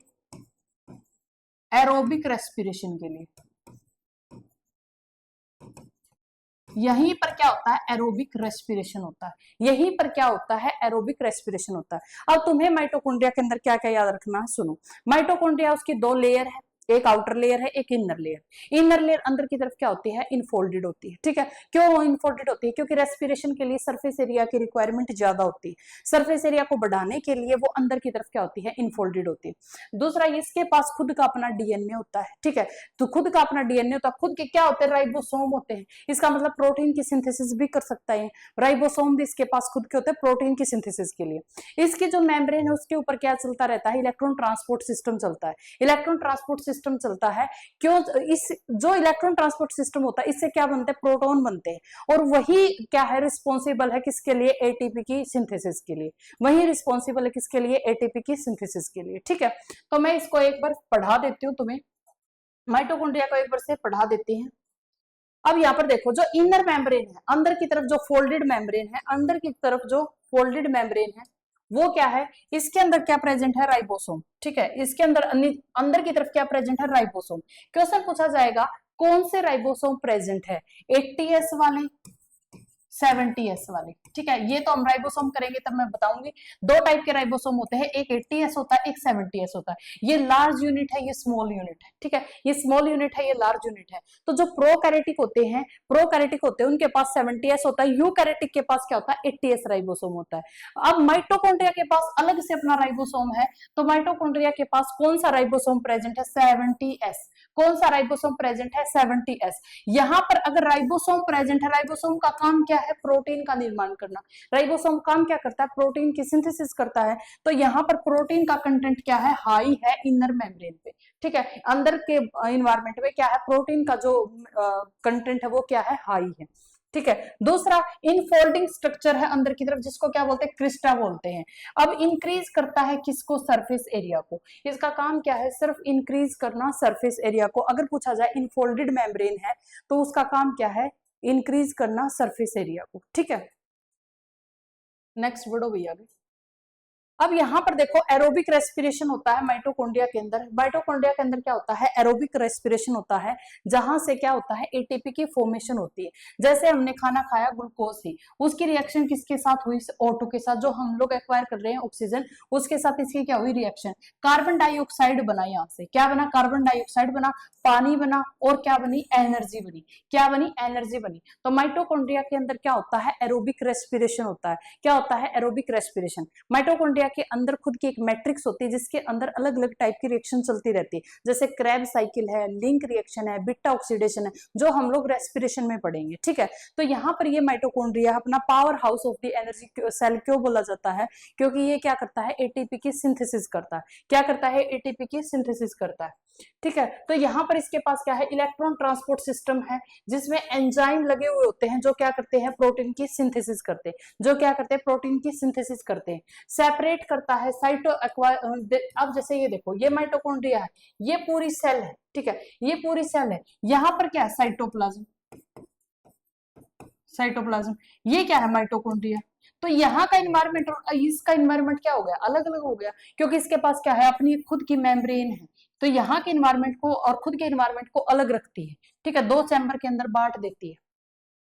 एरोबिक रेस्पिरेशन के लिए। यहीं पर क्या होता है, एरोबिक रेस्पिरेशन होता है, यहीं पर क्या होता है, एरोबिक रेस्पिरेशन होता है। अब तुम्हें माइटोकॉन्ड्रिया के अंदर क्या क्या याद रखना है, सुनो। माइटोकॉन्ड्रिया उसकी दो लेयर है, एक आउटर लेयर है, एक इनर लेयर। इनर लेयर अंदर की तरफ क्या होती है, इनफोल्डेड होती है, ठीक है। क्यों इनफोल्डेड होती है, क्योंकि रेस्पिरेशन के लिए सरफेस एरिया की रिक्वायरमेंट ज्यादा होती है। सरफेस एरिया को बढ़ाने के लिए वो अंदर की तरफ क्या होती है, इनफोल्डेड होती है। दूसरा, इसके पास खुद का अपना डीएनए होता है, ठीक है। तो खुद का अपना डीएनए होता है, खुद के क्या होते हैं, राइबोसोम होते हैं। इसका मतलब प्रोटीन की सिंथेसिस भी कर सकता है। राइबोसोम भी इसके पास खुद के होते हैं प्रोटीन की सिंथेसिस के लिए। इसकी जो मेम्ब्रेन है उसके ऊपर क्या चलता रहता है, इलेक्ट्रॉन ट्रांसपोर्ट सिस्टम चलता है। इलेक्ट्रॉन ट्रांसपोर्ट सिस्टम चलता है क्यों, इस जो इलेक्ट्रॉन ट्रांसपोर्ट सिस्टम होता है इससे क्या बनते हैं, प्रोटॉन बनते हैं, और वही क्या है, रिस्पॉन्सिबल है किसके लिए, एटीपी की सिंथेसिस के लिए। वही रिस्पॉन्सिबल है किसके लिए, एटीपी की सिंथेसिस के लिए, ठीक है। तो मैं इसको एक बार पढ़ा देती हूँ तुम्हें, माइटोकॉन्ड्रिया को एक बार से पढ़ा देती हैं। अब यहाँ पर देखो, जो इनर मेम्ब्रेन है, अंदर की तरफ जो फोल्डेड मेम्ब्रेन है, अंदर की तरफ जो फोल्डेड मेम्ब्रेन है वो क्या है, इसके अंदर क्या प्रेजेंट है, राइबोसोम, ठीक है। इसके अंदर अंदर की तरफ क्या प्रेजेंट है, राइबोसोम। क्वेश्चन पूछा जाएगा कौन से राइबोसोम प्रेजेंट है, 80S वाले, 70S वाले, ठीक है। ये तो हम राइबोसोम करेंगे तब मैं बताऊंगी। दो टाइप के राइबोसोम होते हैं, एक 80S होता है, एक 70S होता है। ये लार्ज यूनिट है, ये स्मॉल यूनिट है, ठीक है। ये स्मॉल यूनिट है, ये लार्ज यूनिट है। तो जो प्रोकैरियोटिक होते हैं, उनके पास 70S होता है। यूकैरियोटिक के पास क्या होता है, 80S राइबोसोम होता है। अब माइटोकॉन्ड्रिया के पास अलग से अपना राइबोसोम है, तो माइटोकॉन्ड्रिया के पास कौन सा राइबोसोम प्रेजेंट है, 70S। कौन सा राइबोसोम प्रेजेंट है, 70S। यहां पर अगर राइबोसोम प्रेजेंट है, राइबोसोम का काम क्या है, प्रोटीन का निर्माण करना। राइबोसोम काम क्या करता है, प्रोटीन की सिंथेसिस करता है। तो यहाँ पर प्रोटीन का कंटेंट क्या है, हाई है इनर मेम्ब्रेन पे, ठीक है। अंदर के इन्वायरमेंट में क्या है, प्रोटीन का जो कंटेंट है वो क्या है, हाई है, ठीक है। दूसरा, इनफोल्डिंग स्ट्रक्चर है अंदर की तरफ, जिसको क्या बोलते हैं, क्रिस्टा बोलते हैं। अब इंक्रीज करता है किसको, सरफेस एरिया को। इसका काम क्या है, सिर्फ इंक्रीज करना सरफेस एरिया को। अगर पूछा जाए इनफोल्डेड मेम्ब्रेन है तो उसका काम क्या है, इंक्रीज करना सरफेस एरिया को, ठीक है। नेक्स्ट बढ़ो भैया। अब यहाँ पर देखो, एरोबिक रेस्पिरेशन होता है माइटोकॉन्ड्रिया के अंदर। माइटोकॉन्ड्रिया के अंदर क्या होता है, एरोबिक रेस्पिरेशन होता है, जहां से क्या होता है, एटीपी की फॉर्मेशन होती है। जैसे हमने खाना खाया, ग्लूकोज ही, उसकी रिएक्शन किसके साथ हुई, O2 के साथ, जो हम लोग एक्वायर कर रहे हैं ऑक्सीजन, उसके साथ इसकी क्या हुई, रिएक्शन। कार्बन डाइऑक्साइड बना, यहाँ से क्या बना, कार्बन डाइऑक्साइड बना, पानी बना, और क्या बनी, एनर्जी बनी। क्या बनी, एनर्जी बनी। तो माइटोकॉन्ड्रिया के अंदर क्या होता है, एरोबिक रेस्पिरेशन होता है। क्या होता है, एरोबिक रेस्पिरेशन। माइटोकॉन्ड्रिया के अंदर खुद की एक मैट्रिक्स होती है, जिसके अंदर अलग अलग टाइप की रिएक्शन चलती रहती है, जैसे क्रैब साइकिल है, लिंक रिएक्शन है, बीटा ऑक्सीडेशन है, जो हम लोग रेस्पिरेशन में पढ़ेंगे, ठीक है। तो यहाँ पर ये माइटोकॉन्ड्रिया अपना power house of the energy cell क्यों बोला जाता है, क्योंकि ये क्या करता है, एटीपी की सिंथेसिस करता है। क्या करता है, एटीपी की सिंथेसिस करता है, ठीक है। तो यहाँ पर इसके पास क्या है, इलेक्ट्रॉन ट्रांसपोर्ट सिस्टम है, जिसमें एंजाइम लगे हुए होते हैं, जो क्या करते हैं, प्रोटीन की सिंथेसिस करते हैं, जो क्या करते हैं, प्रोटीन की सिंथेसिस करते हैं। सेपरेट करता है साइटो अब जैसे ये देखो, ये माइटोकॉन्ड्रिया है, ये पूरी सेल है, ठीक है, ये पूरी सेल है। यहाँ पर क्या है, साइटोप्लाज्म, साइटोप्लाज्म। ये क्या है, माइटोकॉन्ड्रिया। तो यहाँ का इन्वायरमेंट और इसका इन्वायरमेंट क्या हो गया, अलग अलग हो गया, क्योंकि इसके पास क्या है, अपनी खुद की मेम्ब्रेन है। तो यहाँ के इन्वायरमेंट को और खुद के इन्वायरमेंट को अलग रखती है, ठीक है, दो चैम्बर के अंदर बांट देती है।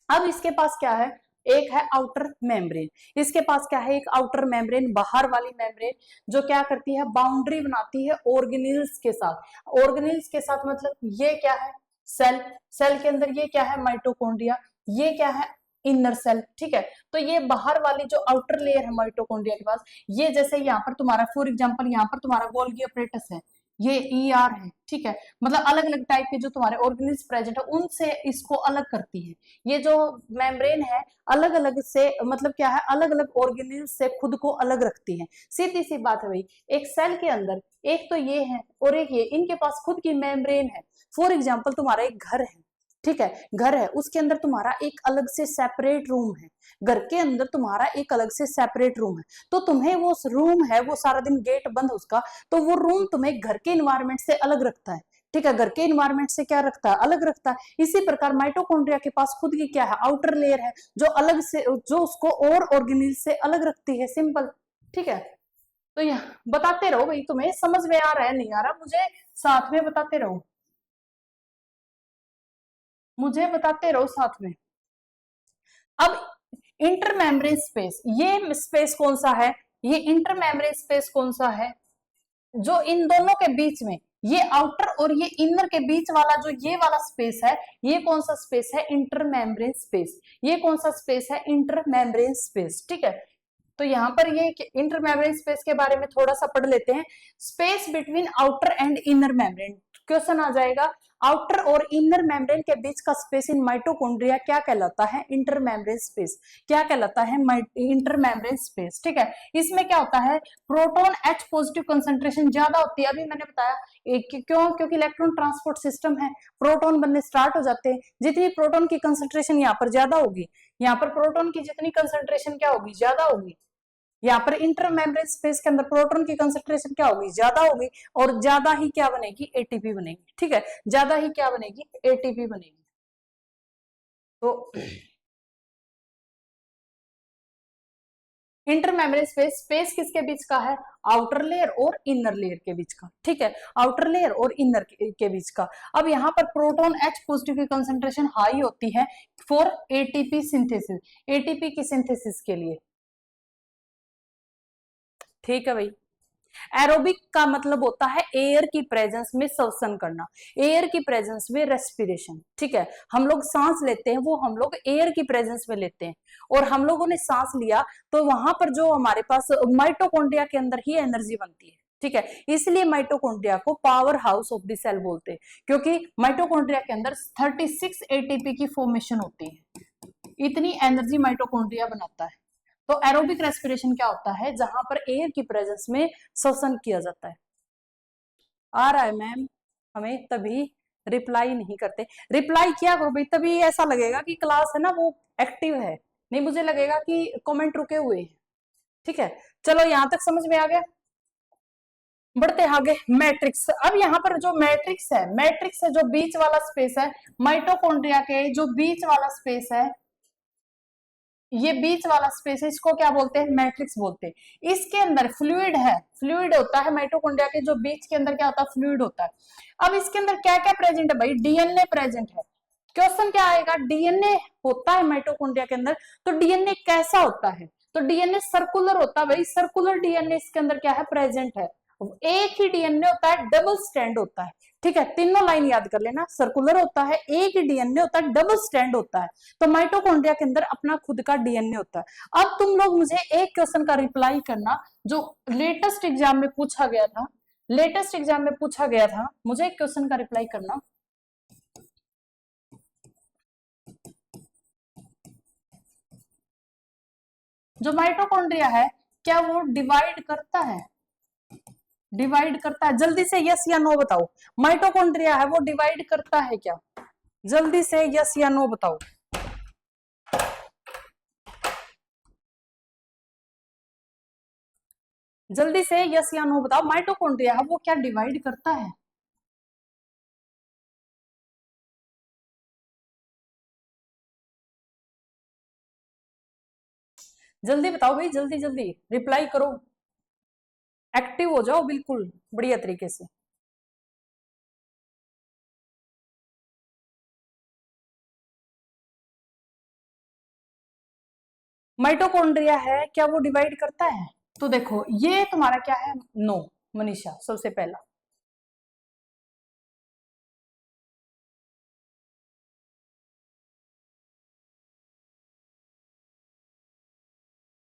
अब इसके पास क्या है, एक है आउटर मेम्ब्रेन। इसके पास क्या है, एक आउटर मेम्ब्रेन, बाहर वाली मेम्ब्रेन, जो क्या करती है, बाउंड्री बनाती है ऑर्गेनेल्स के साथ। ऑर्गेनेल्स के साथ मतलब ये क्या है, सेल। सेल के अंदर ये क्या है, माइटोकॉन्ड्रिया। ये क्या है, इनर सेल, ठीक है। तो ये बाहर वाली जो आउटर लेयर है माइटोकॉन्ड्रिया के पास, ये जैसे यहाँ पर तुम्हारा फॉर एग्जांपल, यहाँ पर तुम्हारा गोल्गी अपरेटस है, ये ER है, ठीक है। मतलब अलग अलग टाइप के जो तुम्हारे ऑर्गेनेल्स प्रेजेंट है, उनसे इसको अलग करती है। ये जो मेम्ब्रेन है, अलग अलग से मतलब क्या है, अलग अलग ऑर्गेनेल्स से खुद को अलग रखती है। सीधी सी बात है भाई, एक सेल के अंदर एक तो ये है और एक ये, इनके पास खुद की मेम्ब्रेन है। फॉर एग्जाम्पल तुम्हारा एक घर है, ठीक है, घर है, उसके अंदर तुम्हारा एक अलग से सेपरेट रूम है, घर के अंदर तुम्हारा एक अलग से सेपरेट रूम है, तो तुम्हें वो रूम है, वो सारा दिन गेट बंद उसका, तो वो रूम तुम्हें घर के इन्वायरमेंट से अलग रखता है। ठीक है, घर के इन्वायरमेंट से क्या रखता है, अलग रखता है। इसी प्रकार माइटोकॉन्ड्रिया के पास खुद की क्या है, आउटर लेयर है, जो अलग से, जो उसको और ऑर्गेनेल से अलग रखती है, सिंपल। ठीक है, तो यह बताते रहो भाई, तुम्हें समझ में आ रहा है नहीं आ रहा, मुझे साथ में बताते रहो, मुझे बताते रहो साथ में। अब इंटरमेम्ब्रेन स्पेस, ये स्पेस कौन सा है, ये इंटरमेम्ब्रेन स्पेस कौन सा है, जो इन दोनों के बीच में, ये आउटर और ये इनर के बीच वाला जो ये वाला स्पेस है, ये कौन सा स्पेस है, इंटरमेम्ब्रेन स्पेस। ये कौन सा स्पेस है, इंटरमेम्ब्रेन स्पेस। ठीक है, तो यहाँ पर ये इंटरमेम्ब्रेन स्पेस के बारे में थोड़ा सा पढ़ लेते हैं। Space between outer and inner membrane, question आ जाएगा, आउटर और इनर मेम्ब्रेन के बीच का स्पेस इन माइटोकॉन्ड्रिया क्या कहलाता है, इंटरमेम्ब्रेन स्पेस। क्या कहलाता है, इंटरमेम्ब्रेन स्पेस। ठीक है, इसमें क्या होता है, प्रोटॉन H पॉजिटिव कंसंट्रेशन ज्यादा होती है, अभी मैंने बताया क्यों, क्योंकि इलेक्ट्रॉन ट्रांसपोर्ट सिस्टम है, प्रोटॉन बनने स्टार्ट हो जाते हैं। जितनी प्रोटॉन की कंसंट्रेशन यहाँ पर ज्यादा होगी, यहाँ पर प्रोटॉन की जितनी कंसंट्रेशन क्या होगी, ज्यादा होगी, यहाँ पर इंटरमेम्ब्रेन स्पेस के अंदर प्रोटॉन की कंसंट्रेशन क्या होगी, ज्यादा होगी, और ज्यादा ही क्या बनेगी, एटीपी बनेगी। ठीक है, ज्यादा ही क्या बनेगी, एटीपी बनेगी। तो इंटरमेम्ब्रेन स्पेस, स्पेस किसके बीच का है, आउटर लेयर और इनर लेयर के बीच का। ठीक है, आउटर लेयर और इनर के बीच का। अब यहाँ पर प्रोटॉन H पॉजिटिव की कंसंट्रेशन हाई होती है फॉर एटीपी सिंथेसिस, एटीपी की सिंथेसिस के लिए। ठीक है भाई, एरोबिक का मतलब होता है एयर की प्रेजेंस में श्वसन करना, एयर की प्रेजेंस में रेस्पिरेशन। ठीक है, हम लोग सांस लेते हैं, वो हम लोग एयर की प्रेजेंस में लेते हैं, और हम लोगों ने सांस लिया तो वहां पर जो हमारे पास माइटोकॉन्ड्रिया के अंदर ही एनर्जी बनती है। ठीक है, इसलिए माइटोकॉन्ड्रिया को power house of the cell बोलते हैं, क्योंकि माइटोकॉन्ड्रिया के अंदर 36 एटीपी की फॉर्मेशन होती है, इतनी एनर्जी माइटोकॉन्ड्रिया बनाता है। तो एरोबिक रेस्पिरेशन क्या होता है, जहां पर एयर की प्रेजेंस में श्वसन किया जाता है। आ रहा है मैम, हमें तभी रिप्लाई नहीं करते, रिप्लाई किया करो भाई, तभी ऐसा लगेगा कि क्लास है ना वो एक्टिव है, नहीं मुझे लगेगा कि कमेंट रुके हुए हैं। ठीक है, चलो यहां तक समझ में आ गया, बढ़ते आगे। मैट्रिक्स, अब यहाँ पर जो मैट्रिक्स है, मैट्रिक्स है जो बीच वाला स्पेस है, माइटोकॉन्ड्रिया के जो बीच वाला स्पेस है, ये बीच वाला स्पेस है, इसको क्या बोलते हैं, मैट्रिक्स बोलते हैं। इसके अंदर फ्लूइड है, फ्लूइड होता है माइटोकॉन्ड्रिया के जो बीच के अंदर क्या होता है, फ्लूइड होता है। अब इसके अंदर क्या क्या प्रेजेंट है भाई, डीएनए प्रेजेंट है। क्वेश्चन क्या आएगा, डीएनए होता है माइटोकॉन्ड्रिया के अंदर, तो डीएनए कैसा होता है, तो डीएनए सर्कुलर होता है भाई, सर्कुलर डीएनए इसके अंदर क्या है, प्रेजेंट है। एक ही डीएनए होता है, डबल स्ट्रैंड होता है। ठीक है, तीनों लाइन याद कर लेना, सर्कुलर होता है, एक ही डीएनए होता है, डबल स्ट्रैंड होता है। तो माइटोकॉन्ड्रिया के अंदर अपना खुद का डीएनए होता है। अब तुम लोग मुझे एक क्वेश्चन का रिप्लाई करना, जो लेटेस्ट एग्जाम में पूछा गया था, लेटेस्ट एग्जाम में पूछा गया था, मुझे एक क्वेश्चन का रिप्लाई करना। जो माइटोकॉन्ड्रिया है, क्या वो डिवाइड करता है, डिवाइड करता है, जल्दी से यस या नो बताओ, माइटोकॉन्ड्रिया है वो डिवाइड करता है क्या, जल्दी से यस या नो बताओ। जल्दी से यस या नो बताओ, माइटोकॉन्ड्रिया है वो क्या डिवाइड करता है। जल्दी बताओ भाई, जल्दी जल्दी रिप्लाई करो, एक्टिव हो जाओ बिल्कुल बढ़िया तरीके से। माइटोकॉन्ड्रिया है क्या वो डिवाइड करता है, तो देखो ये तुम्हारा क्या है, नो। मनीषा सबसे पहला,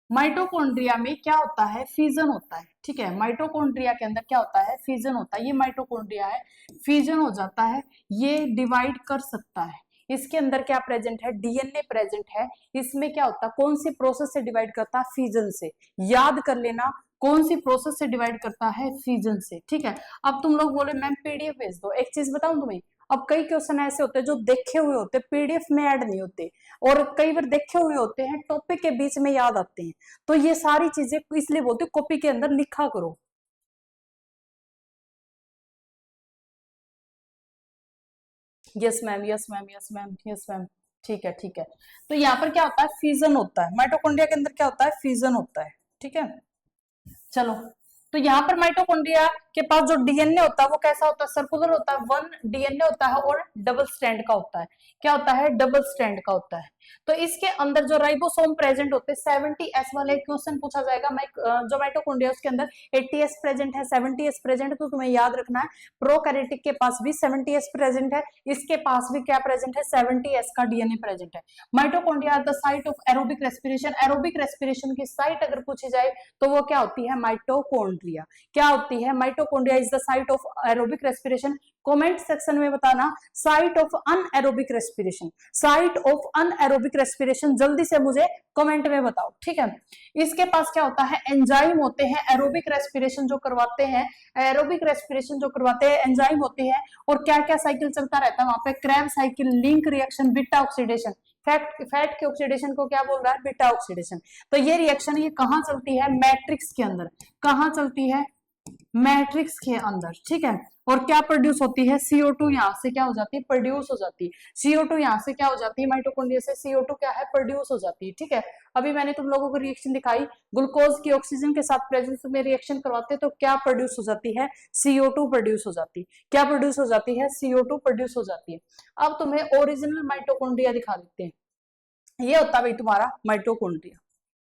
माइटोकॉन्ड्रिया में क्या होता है, फिजन होता है। ठीक है, माइटोकॉन्ड्रिया के अंदर क्या होता है, फिजन होता है, ये माइटोकॉन्ड्रिया है, फिजन हो जाता है, ये डिवाइड कर सकता है। इसके अंदर क्या प्रेजेंट है, डीएनए प्रेजेंट है। इसमें क्या होता है, कौन सी प्रोसेस से डिवाइड करता है, फिजन से। याद कर लेना, कौन सी प्रोसेस से डिवाइड करता है, फिजन से। ठीक है, अब तुम लोग बोले मैम पीडीएफ भेज दो, एक चीज बताऊं तुम्हें, अब कई क्वेश्चन ऐसे होते हैं जो देखे हुए होते हैं, पीडीएफ में ऐड नहीं होते, और कई बार देखे हुए होते हैं टॉपिक के बीच में याद आते हैं। तो ये सारी चीजें इसलिए बोलते कॉपी के अंदर लिखा करो। Yes ma'am, yes ma'am, yes ma'am, yes ma'am. ठीक है, ठीक है। तो यहाँ पर क्या होता है, फ्यूजन होता है माइटोकॉन्ड्रिया के अंदर, क्या होता है, फ्यूजन होता है। ठीक है, चलो। तो यहाँ पर माइटोकॉन्ड्रिया के पास जो डीएनए होता है वो कैसा होता है, सर्कुलर होता है, वन डीएनए होता है और डबल स्ट्रैंड का होता है। क्या होता है, डबल स्ट्रैंड का होता है। तो इसके अंदर जो राइबोसोम प्रेजेंट होते हैं 70s वाले क्वेश्चन पूछा जाएगा। जो माइटोकॉन्ड्रिया उसके अंदर 80s प्रेजेंट है, 70s प्रेजेंट है, तो तुम्हें याद रखना है प्रोकैरियोटिक के पास भी 70s प्रेजेंट है, इसके पास भी क्या प्रेजेंट है, 70s का डीएनए प्रेजेंट है। Mitochondria are the site of aerobic respiration. Aerobic respiration की साइट अगर पूछी जाए तो वो क्या होती है, माइटोकॉन्ड्रिया। क्या होती है, mitochondria is the site of aerobic respiration. Comment section में बताना site of anaerobic respiration, site of anaerobic respiration जल्दी से मुझे कमेंट में बताओ। ठीक है, इसके पास क्या होता है, एंजाइम होते हैं, एरोबिक रेस्पिरेशन जो करवाते हैं, एरोबिक रेस्पिरेशन जो करवाते हैं एंजाइम होते हैं। और क्या क्या साइकिल चलता रहता है वहां पे, Krebs cycle, link reaction, beta oxidation. Fat के ऑक्सीडेशन को क्या बोल रहा है, बीटा ऑक्सीडेशन। तो ये रिएक्शन ये कहां चलती है, मैट्रिक्स के अंदर। कहां चलती है, मैट्रिक्स के अंदर। ठीक है, और क्या प्रोड्यूस होती है, CO2 यहाँ से क्या हो जाती है, प्रोड्यूस हो जाती है। CO2 यहाँ से क्या हो जाती है, माइटोकॉन्ड्रिया से CO2 क्या है, प्रोड्यूस हो जाती है। ठीक है, अभी मैंने तुम लोगों को रिएक्शन दिखाई, ग्लूकोज की ऑक्सीजन के साथ प्रेजेंस में रिएक्शन करवाते तो क्या प्रोड्यूस हो जाती है, CO2 प्रोड्यूस हो जाती है। क्या प्रोड्यूस हो जाती है, CO2 प्रोड्यूस हो जाती है। अब तुम्हें ओरिजिनल माइटोकॉन्ड्रिया दिखा देते हैं। ये होता है भाई तुम्हारा माइटोकॉन्ड्रिया,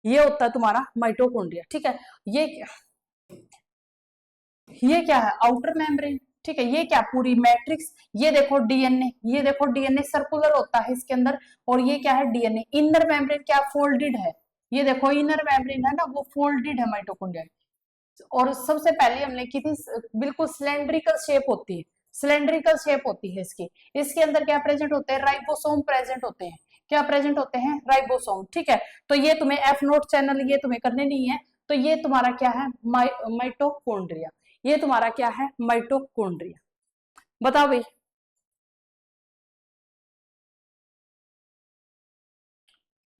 ये होता है तुम्हारा माइटोकॉन्ड्रिया। ठीक है, ये क्या है, आउटर मेम्ब्रेन। ठीक है, ये क्या, पूरी मैट्रिक्स। ये देखो डीएनए, ये देखो डीएनए सर्कुलर होता है इसके अंदर। और ये क्या है, डीएनए। इनर मेम्ब्रेन क्या, फोल्डेड है। ये देखो इनर मेम्ब्रेन है ना, वो फोल्डेड है माइटोकॉन्ड्रिया। और सबसे पहले हमने की थी, बिल्कुल सिलेंड्रिकल शेप होती है, सिलेंड्रिकल शेप होती है इसकी। इसके अंदर क्या प्रेजेंट होते हैं, राइबोसोम प्रेजेंट होते हैं। क्या प्रेजेंट होते हैं, राइबोसोम। ठीक है, तो ये तुम्हें एफ नोट चैनल ये तुम्हें करने नहीं है। तो ये तुम्हारा क्या है, माइटोकॉन्ड्रिया। ये तुम्हारा क्या है, माइटोकॉन्ड्रिया। बताओ भाई,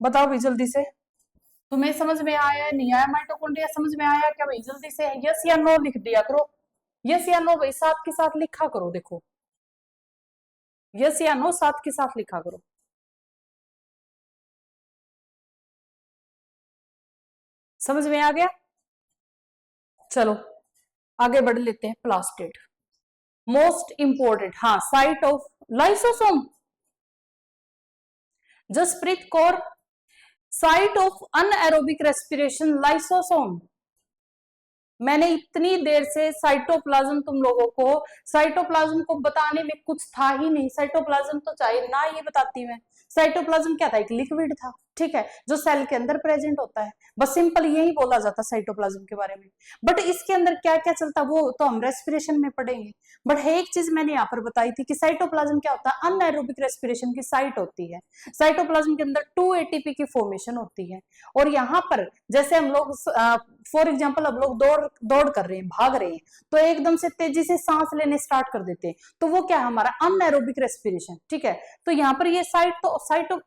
बताओ भाई जल्दी से, तुम्हें समझ में आया नहीं आया, माइटोकॉन्ड्रिया समझ में आया क्या भाई, जल्दी से यस या नो लिख दिया करो। यस या नो भाई, साथ के साथ लिखा करो, देखो यस या नो साथ के साथ लिखा करो। समझ में आ गया, चलो आगे बढ़ लेते हैं। प्लास्टिड मोस्ट इंपोर्टेंट, हाँ, site of lysosome. Jaspreet Kaur, site of anaerobic respiration lysosome. मैंने इतनी देर से साइटोप्लाज्म तुम लोगों को, साइटोप्लाज्म को बताने में कुछ था ही नहीं। साइटोप्लाज्म तो चाहे ना ये बताती मैं, साइटोप्लाज्म क्या था, एक लिक्विड था। ठीक है, जो सेल के अंदर प्रेजेंट होता है, बस सिंपल यही बोला जाता साइटोप्लाज्म के बारे में। बट इसके अंदर क्या क्या चलता वो तो हम रेस्पिरेशन में पढ़ेंगे। बट एक चीज मैंने यहाँ पर बताई थी कि साइटोप्लाज्म क्या होता है, अनएरोबिक रेस्पिरेशन की साइट होती है। साइटोप्लाज्म के अंदर 2 ATP की फॉर्मेशन होती है। और यहाँ पर जैसे हम लोग, फॉर एग्जाम्पल हम लोग दौड़ दौड़ कर रहे हैं, भाग रहे हैं, तो एकदम से तेजी से सांस लेने स्टार्ट कर देते हैं, तो वो क्या है, हमारा अनएरोबिक रेस्पिरेशन। ठीक है, तो यहाँ पर ये site of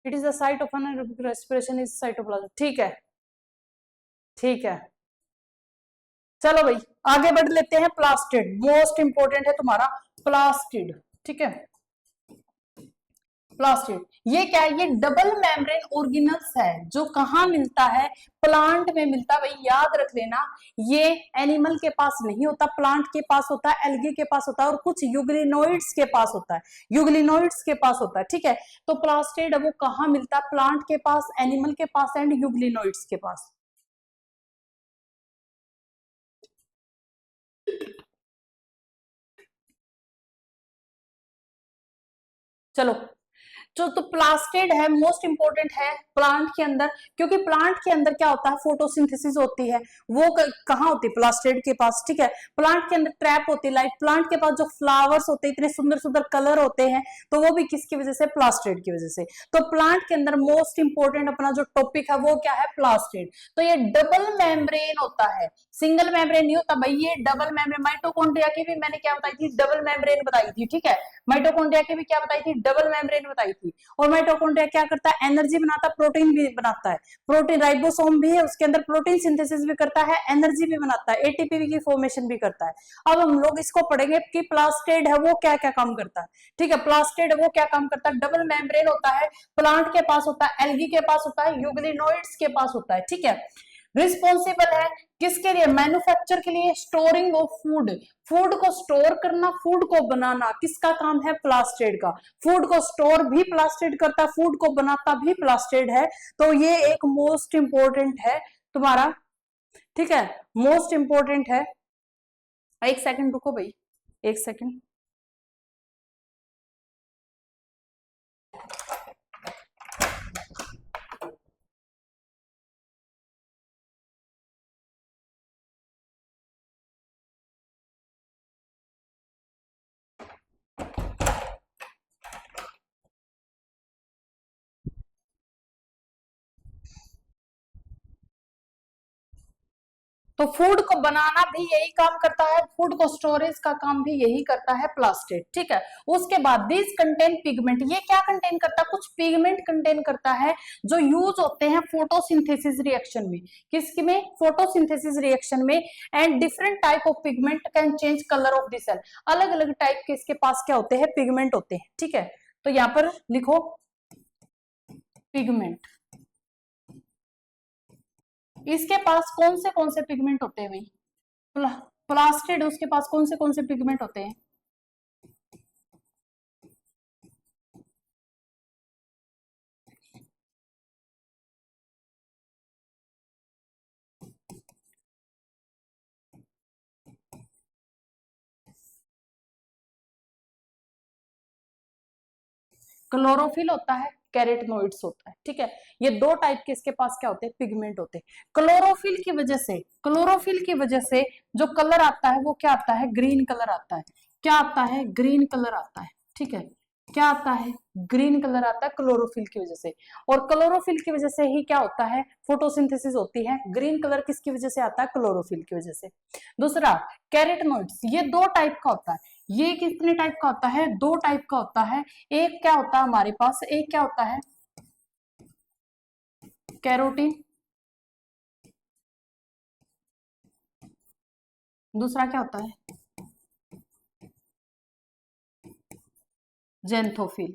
it is the site of anaerobic respiration is cytoplasm. ठीक है, ठीक है, चलो भाई आगे बढ़ लेते हैं। प्लास्टिड मोस्ट इंपोर्टेंट है तुम्हारा, प्लास्टिड। ठीक है, प्लास्टिड ये क्या है, ये डबल मेम्ब्रेन ऑर्गेनल्स है, जो कहां मिलता है, प्लांट में मिलता है। भाई याद रख लेना, ये एनिमल के पास नहीं होता, प्लांट के पास होता है, एल्गी के पास होता है, और कुछ यूग्लिनोइड्स के पास होता है, यूग्लिनोइड्स के पास होता है। ठीक है, तो प्लास्टिड वो कहां मिलता है, प्लांट के पास, एनिमल के पास एंड यूग्लिनोइड्स के पास। चलो, तो प्लास्टिड है, मोस्ट इंपोर्टेंट है प्लांट के अंदर, क्योंकि प्लांट के अंदर क्या होता है, फोटोसिंथेसिस होती है, वो कहाँ होती है, प्लास्टिड के पास, ठीक है। प्लांट के अंदर ट्रैप होती है लाइट, प्लांट के पास जो फ्लावर्स होते हैं, इतने सुंदर सुंदर कलर होते हैं, तो वो भी किसकी वजह से, प्लास्टिड की वजह से। तो प्लांट के अंदर मोस्ट इंपोर्टेंट अपना जो टॉपिक है वो क्या है, प्लास्टिड। तो ये डबल मेम्ब्रेन होता है, सिंगल मेम्ब्रेन नहीं होता भाई, ये डबल मेम्ब्रेन। माइटोकॉन्ड्रिया की भी मैंने क्या बताई थी, डबल मेम्ब्रेन बताई थी, ठीक है। माइटोकॉन्ड्रिया की भी क्या बताई थी, डबल मेम्ब्रेन बताई थी। और माइटोकॉन्ड्रिया क्या करता है, एनर्जी बनाता है, प्रोटीन भी बनाता है, प्रोटीन राइबोसोम भी है उसके अंदर, प्रोटीन सिंथेसिस भी करता है, एनर्जी भी बनाता है, एटीपी की फॉर्मेशन भी करता है। अब हम लोग इसको पढ़ेंगे कि प्लास्टिड है वो क्या क्या काम करता है, ठीक है। प्लास्टिड वो क्या काम करता है, डबल मेम्ब्रेन होता है, प्लांट के पास होता है, एल्गी के पास होता है, यूग्लिनोइड्स के पास होता है, ठीक है। रिस्पॉन्सिबल है किसके लिए, मैन्युफैक्चर के लिए, स्टोरिंग ऑफ फूड, फूड को स्टोर करना, फूड को बनाना, किसका काम है, प्लास्टिड का। फूड को स्टोर भी प्लास्टिड करता है, फूड को बनाता भी प्लास्टिड है। तो ये एक मोस्ट इंपोर्टेंट है तुम्हारा, ठीक है, मोस्ट इंपोर्टेंट है। एक सेकंड रुको भाई, एक सेकंड। तो फूड को बनाना भी यही काम करता है, फूड को स्टोरेज का काम भी यही करता है प्लास्टिड, ठीक है। उसके बाद दिस कंटेन पिगमेंट, ये क्या कंटेन करता है, कुछ पिगमेंट कंटेन करता है जो यूज होते हैं फोटोसिंथेसिस रिएक्शन में, किसकी में, फोटोसिंथेसिस रिएक्शन में। And different type of pigment can change colour of the cell, अलग अलग टाइप के इसके पास क्या होते हैं, पिगमेंट होते हैं, ठीक है। तो यहां पर लिखो पिगमेंट, इसके पास कौन से पिगमेंट होते हैं भाई, प्लास्टिड, उसके पास कौन से पिगमेंट होते हैं, क्लोरोफिल होता है, कैरेटनोइड्स होता है, ठीक है। ये दो टाइप के इसके पास क्या होते हैं, पिगमेंट होते हैं। क्लोरोफिल की वजह से जो कलर आता है वो क्या आता है, ग्रीन कलर आता है, क्या आता है, ग्रीन कलर आता है, ठीक है। क्या आता है, ग्रीन कलर आता है क्लोरोफिल की वजह से। और क्लोरोफिल की वजह से ही क्या होता है, फोटोसिंथेसिस होती है। ग्रीन कलर किसकी वजह से आता है, क्लोरोफिल की वजह से। दूसरा कैरेटनोइड्स, ये दो टाइप का होता है, ये कितने टाइप का होता है, दो टाइप का होता है। एक क्या होता है हमारे पास, एक क्या होता है, कैरोटीन, दूसरा क्या होता है, जेंथोफिल,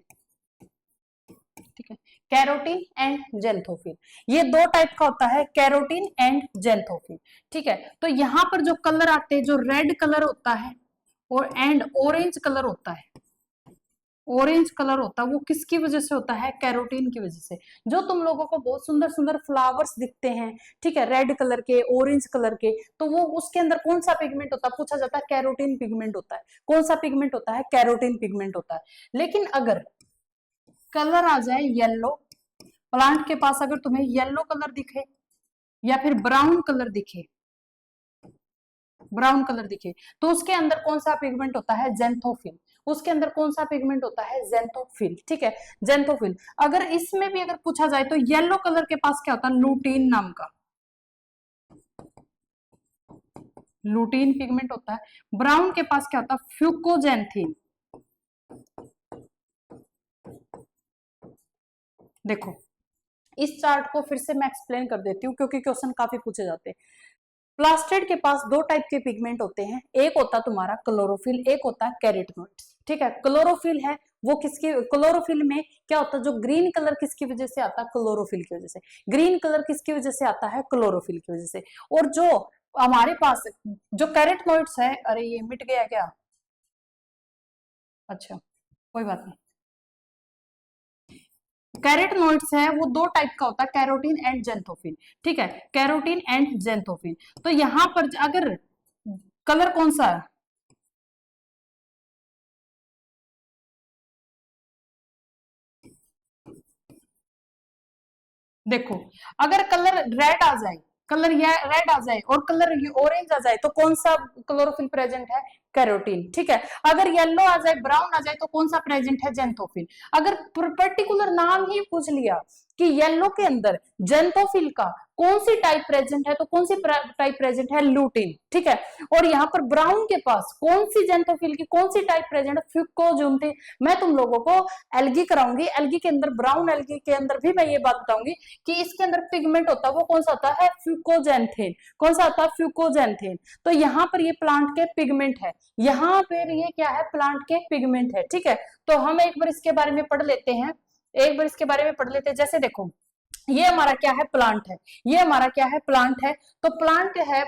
ठीक है। कैरोटीन एंड जेंथोफिल, ये दो टाइप का होता है, कैरोटीन एंड जेंथोफिल, ठीक है। तो यहां पर जो कलर आते हैं, जो रेड कलर होता है और एंड ऑरेंज कलर होता है, ऑरेंज कलर होता है, वो किसकी वजह से होता है, कैरोटीन की वजह से। जो तुम लोगों को बहुत सुंदर सुंदर फ्लावर्स दिखते हैं, ठीक है, रेड कलर के, ऑरेंज कलर के, तो वो उसके अंदर कौन सा पिगमेंट होता है, पूछा जाता है, कैरोटीन पिगमेंट होता है। कौन सा पिगमेंट होता है, कैरोटीन पिगमेंट होता है। लेकिन अगर कलर आ जाए येलो, प्लांट के पास अगर तुम्हें येलो कलर दिखे या फिर ब्राउन कलर दिखे, ब्राउन कलर दिखे, तो उसके अंदर कौन सा पिगमेंट होता है, जेंथोफिल। उसके अंदर कौन सा पिगमेंट होता है, जेंथोफिल, ठीक है, जेंथोफिल। अगर इसमें भी अगर पूछा जाए तो येलो कलर के पास क्या होता है, लूटीन नाम का, लूटीन पिगमेंट होता है। ब्राउन के पास क्या होता है, फ्यूकोजेंथिन। देखो इस चार्ट को फिर से मैं एक्सप्लेन कर देती हूँ, क्योंकि क्वेश्चन काफी पूछे जाते हैं। प्लास्टिड के पास दो टाइप के पिगमेंट होते हैं, एक होता है तुम्हारा क्लोरोफिल, एक होता है कैरेटनोइड्स, ठीक है। क्लोरोफिल है वो किसकी, क्लोरोफिल में क्या होता है, जो ग्रीन कलर किसकी वजह से आता है, क्लोरोफिल की वजह से। ग्रीन कलर किसकी वजह से आता है, क्लोरोफिल की वजह से। और जो हमारे पास जो कैरेटनोइड्स है, अरे ये मिट गया क्या, अच्छा कोई बात नहीं। कैरेटनोइड्स है वो दो टाइप का होता है, कैरोटीन एंड जेंथोफिल, ठीक है, कैरोटीन एंड जेंथोफिल। तो यहां पर अगर कलर कौन सा है, देखो, अगर कलर रेड आ जाए, कलर ये रेड आ जाए और कलर ये ऑरेंज आ जाए तो कौन सा क्लोरोफिल प्रेजेंट है? कैरोटीन। ठीक है, अगर येलो आ जाए, ब्राउन आ जाए तो कौन सा प्रेजेंट है? जेंथोफिल। अगर पर्टिकुलर नाम ही पूछ लिया कि येलो के अंदर जेंथोफिल का कौन सी टाइप प्रेजेंट है तो कौन सी टाइप प्रेजेंट है? लूटिन। ठीक है, और यहाँ पर ब्राउन के पास कौन सी जेंथोफिल की कौन सी टाइप प्रेजेंट है? फ्यूकोजुंथिन। मैं तुम लोगों को एल्गी कराऊंगी, एल्गी के अंदर, ब्राउन एल्गी के अंदर भी मैं ये बात बताऊंगी कि इसके अंदर पिगमेंट होता है वो कौन सा होता है? फ्यूकोजेंथिन। कौन सा होता है? फ्यूकोजेंथिन। तो यहाँ पर ये प्लांट के पिगमेंट है, यहाँ पर ये क्या है? प्लांट के पिगमेंट है। ठीक है, तो हम एक बार इसके बारे में पढ़ लेते हैं, एक बार इसके बारे में पढ़ लेते हैं। जैसे देखो, ये हमारा क्या है? प्लांट है। ये हमारा क्या है? प्लांट है। तो प्लांट है,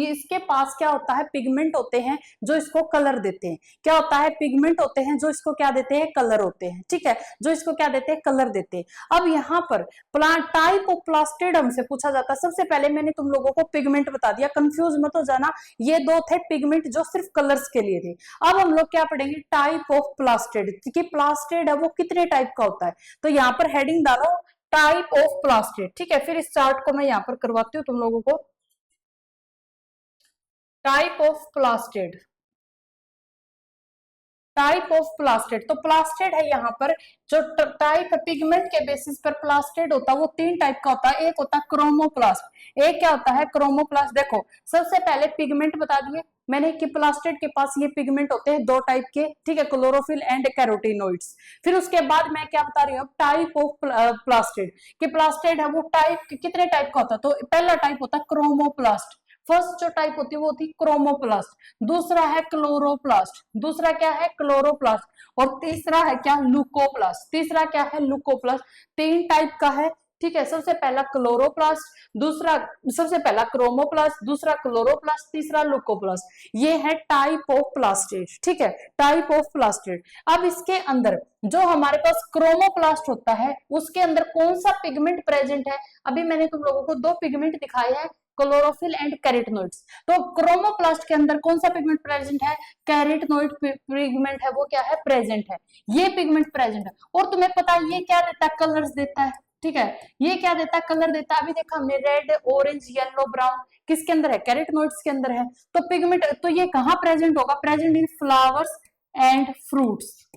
इसके पास क्या होता है? पिगमेंट होते हैं जो इसको कलर देते हैं। क्या होता है? पिगमेंट होते हैं जो इसको क्या देते हैं? कलर होते हैं। ठीक है, जो इसको क्या देते हैं? कलर देते हैं। अब यहाँ पर प्लांट टाइप ऑफ प्लास्टिड हमसे पूछा जाता है। सबसे पहले मैंने तुम लोगों को पिगमेंट बता दिया, कंफ्यूज मत हो जाना, ये दो थे पिगमेंट जो सिर्फ कलर्स के लिए थे। अब हम लोग क्या पढ़ेंगे? टाइप ऑफ प्लास्टिड, कि प्लास्टिड है वो कितने टाइप का होता है। तो यहाँ पर हेडिंग डालो टाइप ऑफ प्लास्टिड। ठीक है, फिर इस चार्ट को मैं यहां पर करवाती हूँ तुम लोगों को। Type of plastid, type of plastid. तो प्लास्टिड है यहाँ पर जो टाइप पिगमेंट के बेसिस पर प्लास्टिड होता है वो तीन टाइप का होता है। एक होता है क्रोमोप्लास्ट, एक क्या होता है? क्रोमोप्लास्ट। देखो, सबसे पहले पिगमेंट बता दिए मैंने कि प्लास्टिड के पास ये पिगमेंट होते हैं दो टाइप के। ठीक है, क्लोरोफिल एंड कैरोटीनोइड्स। फिर उसके बाद मैं क्या बता रही हूँ? टाइप ऑफ प्लास्टिड, कि प्लास्टिड है वो टाइप कितने टाइप का होता है। तो पहला टाइप होता है क्रोमोप्लास्ट, फर्स्ट जो टाइप होती है वो होती है क्रोमोप्लास्ट। दूसरा है क्लोरोप्लास्ट, दूसरा क्या है? क्लोरोप्लास्ट। और तीसरा है क्या? लुकोप्लास्ट। तीसरा क्या है? लुकोप्लास्ट। तीन टाइप का है। ठीक है, सबसे पहला क्लोरोप्लास्ट, दूसरा, सबसे पहला क्रोमोप्लास्ट, दूसरा क्लोरोप्लास्ट, तीसरा लुकोप्लास्ट। ये है टाइप ऑफ प्लास्टिड। ठीक है, टाइप ऑफ प्लास्टिड। अब इसके अंदर जो हमारे पास क्रोमोप्लास्ट होता है उसके अंदर कौन सा पिगमेंट प्रेजेंट है? अभी मैंने तुम लोगों को दो पिगमेंट दिखाए हैं, क्लोरोफिल एंड कैरोटीनोइड्स। तो क्रोमोप्लास्ट के अंदर कौन सा पिगमेंट प्रेजेंट है? कैरोटीनोइड पिगमेंट है वो क्या है? प्रेजेंट है। ये पिगमेंट प्रेजेंट है। और तुम्हें पता है ये क्या देता है? कलर्स देता है। ठीक है, ये क्या देता है? कलर देता है। अभी देखा हमने, रेड, ऑरेंज, येलो, ब्राउन किसके अंदर है? कैरोटीनोइड्स के अंदर है। तो पिगमेंट, तो ये कहां प्रेजेंट होगा? Present in flowers and fruits.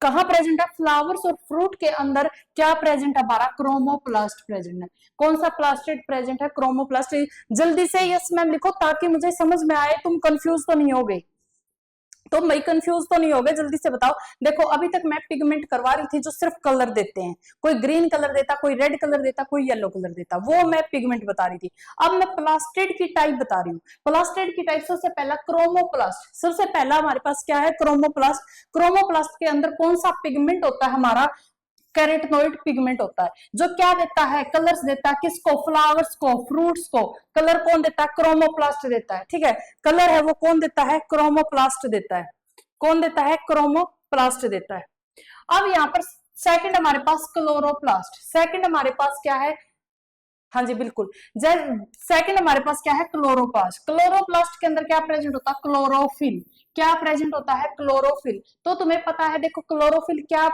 कहां प्रेजेंट है? फ्लावर्स और फ्रूट के अंदर क्या प्रेजेंट है? हमारा क्रोमोप्लास्ट प्रेजेंट है। कौन सा प्लास्टिड प्रेजेंट है? क्रोमोप्लास्ट। जल्दी से यस मैम लिखो ताकि मुझे समझ में आए, तुम कंफ्यूज तो नहीं हो गई, तो मैं कंफ्यूज तो नहीं हो गए, जल्दी से बताओ। देखो, अभी तक मैं पिगमेंट करवा रही थी जो सिर्फ कलर देते हैं, कोई ग्रीन कलर देता, कोई रेड कलर देता, कोई येलो कलर देता, वो मैं पिगमेंट बता रही थी। अब मैं प्लास्टिड की टाइप बता रही हूँ। प्लास्टिड की टाइप सबसे पहला क्रोमोप्लास्ट। सबसे पहला हमारे पास क्या है? क्रोमोप्लास्ट। क्रोमोप्लास्ट के अंदर कौन सा पिगमेंट होता है? हमारा कैरोटीनोइड पिगमेंट होता है, जो क्या देता है? कलर्स देता है। किसको? फ्लावर्स को, फ्रूट्स को। कलर कौन देता है? क्रोमोप्लास्ट देता है। ठीक है, कलर है वो कौन देता है? क्रोमोप्लास्ट देता है। कौन देता है? क्रोमोप्लास्ट देता है। अब यहाँ पर सेकंड हमारे पास क्लोरोप्लास्ट। सेकंड हमारे पास क्या है? हाँ जी बिल्कुल, सेकंड हमारे पास क्या है? क्लोरोप्लास्ट। क्लोरोप्लास्ट के अंदर क्या प्रेजेंट होता है? क्लोरोफिल। क्या प्रेजेंट होता है? क्लोरोफिल। तो तुम्हें पता है, देखो क्लोरोफिल क्या,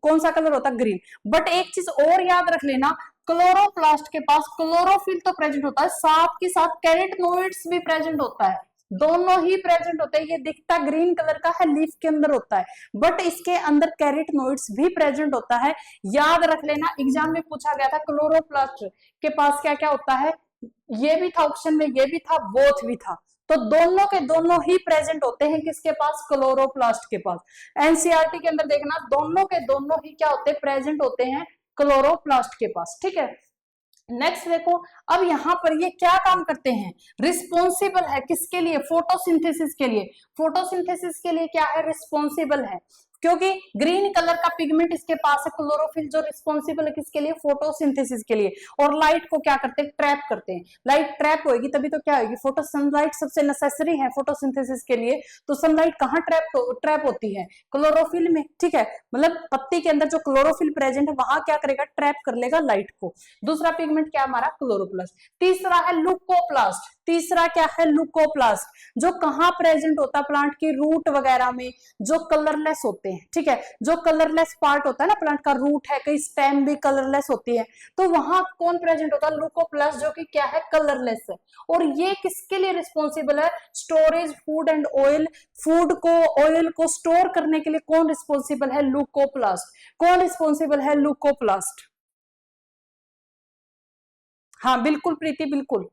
कौन सा कलर होता है? ग्रीन। बट एक चीज और याद रख लेना, क्लोरोप्लास्ट के पास क्लोरोफिल तो प्रेजेंट होता है, साथ के साथ कैरोटीनोइड्स भी प्रेजेंट होता है। दोनों ही प्रेजेंट होते हैं। ये दिखता ग्रीन कलर का है, लीफ के अंदर होता है, बट इसके अंदर कैरोटीनोइड्स भी प्रेजेंट होता है। याद रख लेना, एग्जाम में पूछा गया था क्लोरोप्लास्ट के पास क्या क्या होता है। ये भी था ऑप्शन में, ये भी था, बोथ भी था। तो दोनों के दोनों ही प्रेजेंट होते हैं किसके पास? क्लोरोप्लास्ट के पास। एनसीईआरटी के अंदर देखना, दोनों के दोनों ही क्या होते हैं? प्रेजेंट होते हैं क्लोरोप्लास्ट के पास। ठीक है, नेक्स्ट देखो, अब यहां पर ये क्या काम करते हैं? रिस्पॉन्सिबल है किसके लिए? फोटोसिंथेसिस के लिए। फोटोसिंथेसिस के लिए क्या है? रिस्पॉन्सिबल है, क्योंकि ग्रीन कलर का पिगमेंट इसके पास है क्लोरोफिल, जो रिस्पॉन्सिबल है किसके लिए? फोटोसिंथेसिस के लिए। और लाइट को क्या करते हैं? ट्रैप करते हैं। लाइट ट्रैप होगी तभी तो क्या होगी? फोटो सनलाइट सबसे नेसेसरी है फोटोसिंथेसिस के लिए। तो सनलाइट कहाँ ट्रैप होती है? क्लोरोफिल में। ठीक है, मतलब पत्ती के अंदर जो क्लोरोफिल प्रेजेंट है वहां क्या करेगा? ट्रैप कर लेगा लाइट को। दूसरा पिगमेंट क्या हमारा? क्लोरोप्लास्ट। तीसरा है लुकोप्लास्ट। तीसरा क्या है, लुकोप्लास्ट, जो कहाँ प्रेजेंट होता है, प्लांट की रूट वगैरह में, जो कलरलेस होते हैं, ठीक है, जो कलरलेस पार्ट होता है ना प्लांट का, रूट है, कई स्टेम भी कलरलेस होती है, तो वहां कौन प्रेजेंट होता है, लुकोप्लास्ट, जो कि क्या है, कलरलेस है। और ये किसके लिए रिस्पॉन्सिबल है, storage food and oil, food को, ऑयल को स्टोर करने के लिए कौन रिस्पॉन्सिबल है, लुकोप्लास्ट। कौन रिस्पॉन्सिबल है, लुकोप्लास्ट। हाँ बिल्कुल प्रीति, बिल्कुल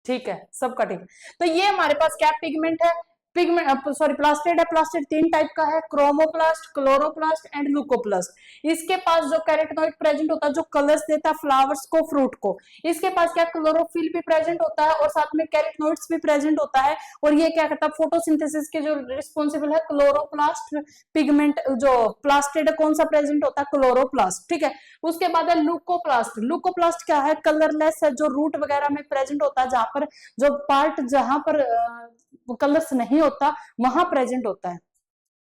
ठीक है, सबका ठीक है। तो ये हमारे पास क्या पिगमेंट है, पिगमेंट सॉरी प्लास्टिड है। प्लास्टिड तीन टाइप का है, क्रोमोप्लास्ट, क्लोरोप्लास्ट एंड लुकोप्लास्ट। इसके पास जो कैरोटिनॉइड प्रेजेंट होता है, जो कलर्स देता है फ्लावर्स को, फ्रूट को। इसके पास क्या क्लोरोफिल भी प्रेजेंट होता है और साथ में कैरोटिनॉइड्स भी प्रेजेंट होता है। और ये क्या करता है, फोटोसिंथेसिस के जो रिस्पॉन्सिबल है क्लोरोप्लास्ट पिगमेंट। जो प्लास्टिड कौन सा प्रेजेंट होता है, क्लोरोप्लास्ट, ठीक है। उसके बाद है लुकोप्लास्ट। लुकोप्लास्ट क्या है, कलरलेस है, जो रूट वगैरह में प्रेजेंट होता है, जहां पर जो पार्ट जहां पर कलर्स नहीं होता वहां प्रेजेंट होता है।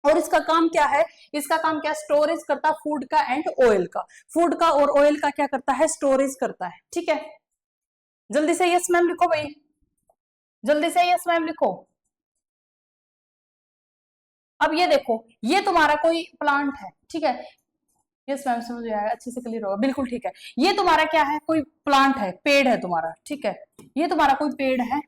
और इसका काम क्या है, इसका काम क्या, स्टोरेज करता फूड का एंड ऑयल का। फूड का और ऑयल का क्या करता है, स्टोरेज करता है, ठीक है। जल्दी से यस मैम लिखो भाई, जल्दी से यस मैम लिखो। अब ये देखो, ये तुम्हारा कोई प्लांट है, ठीक है। यस मैम समझ आया, अच्छे से क्लियर होगा, बिल्कुल ठीक है। ये तुम्हारा क्या है, कोई प्लांट है, पेड़ है तुम्हारा, ठीक है। ये तुम्हारा कोई पेड़ है,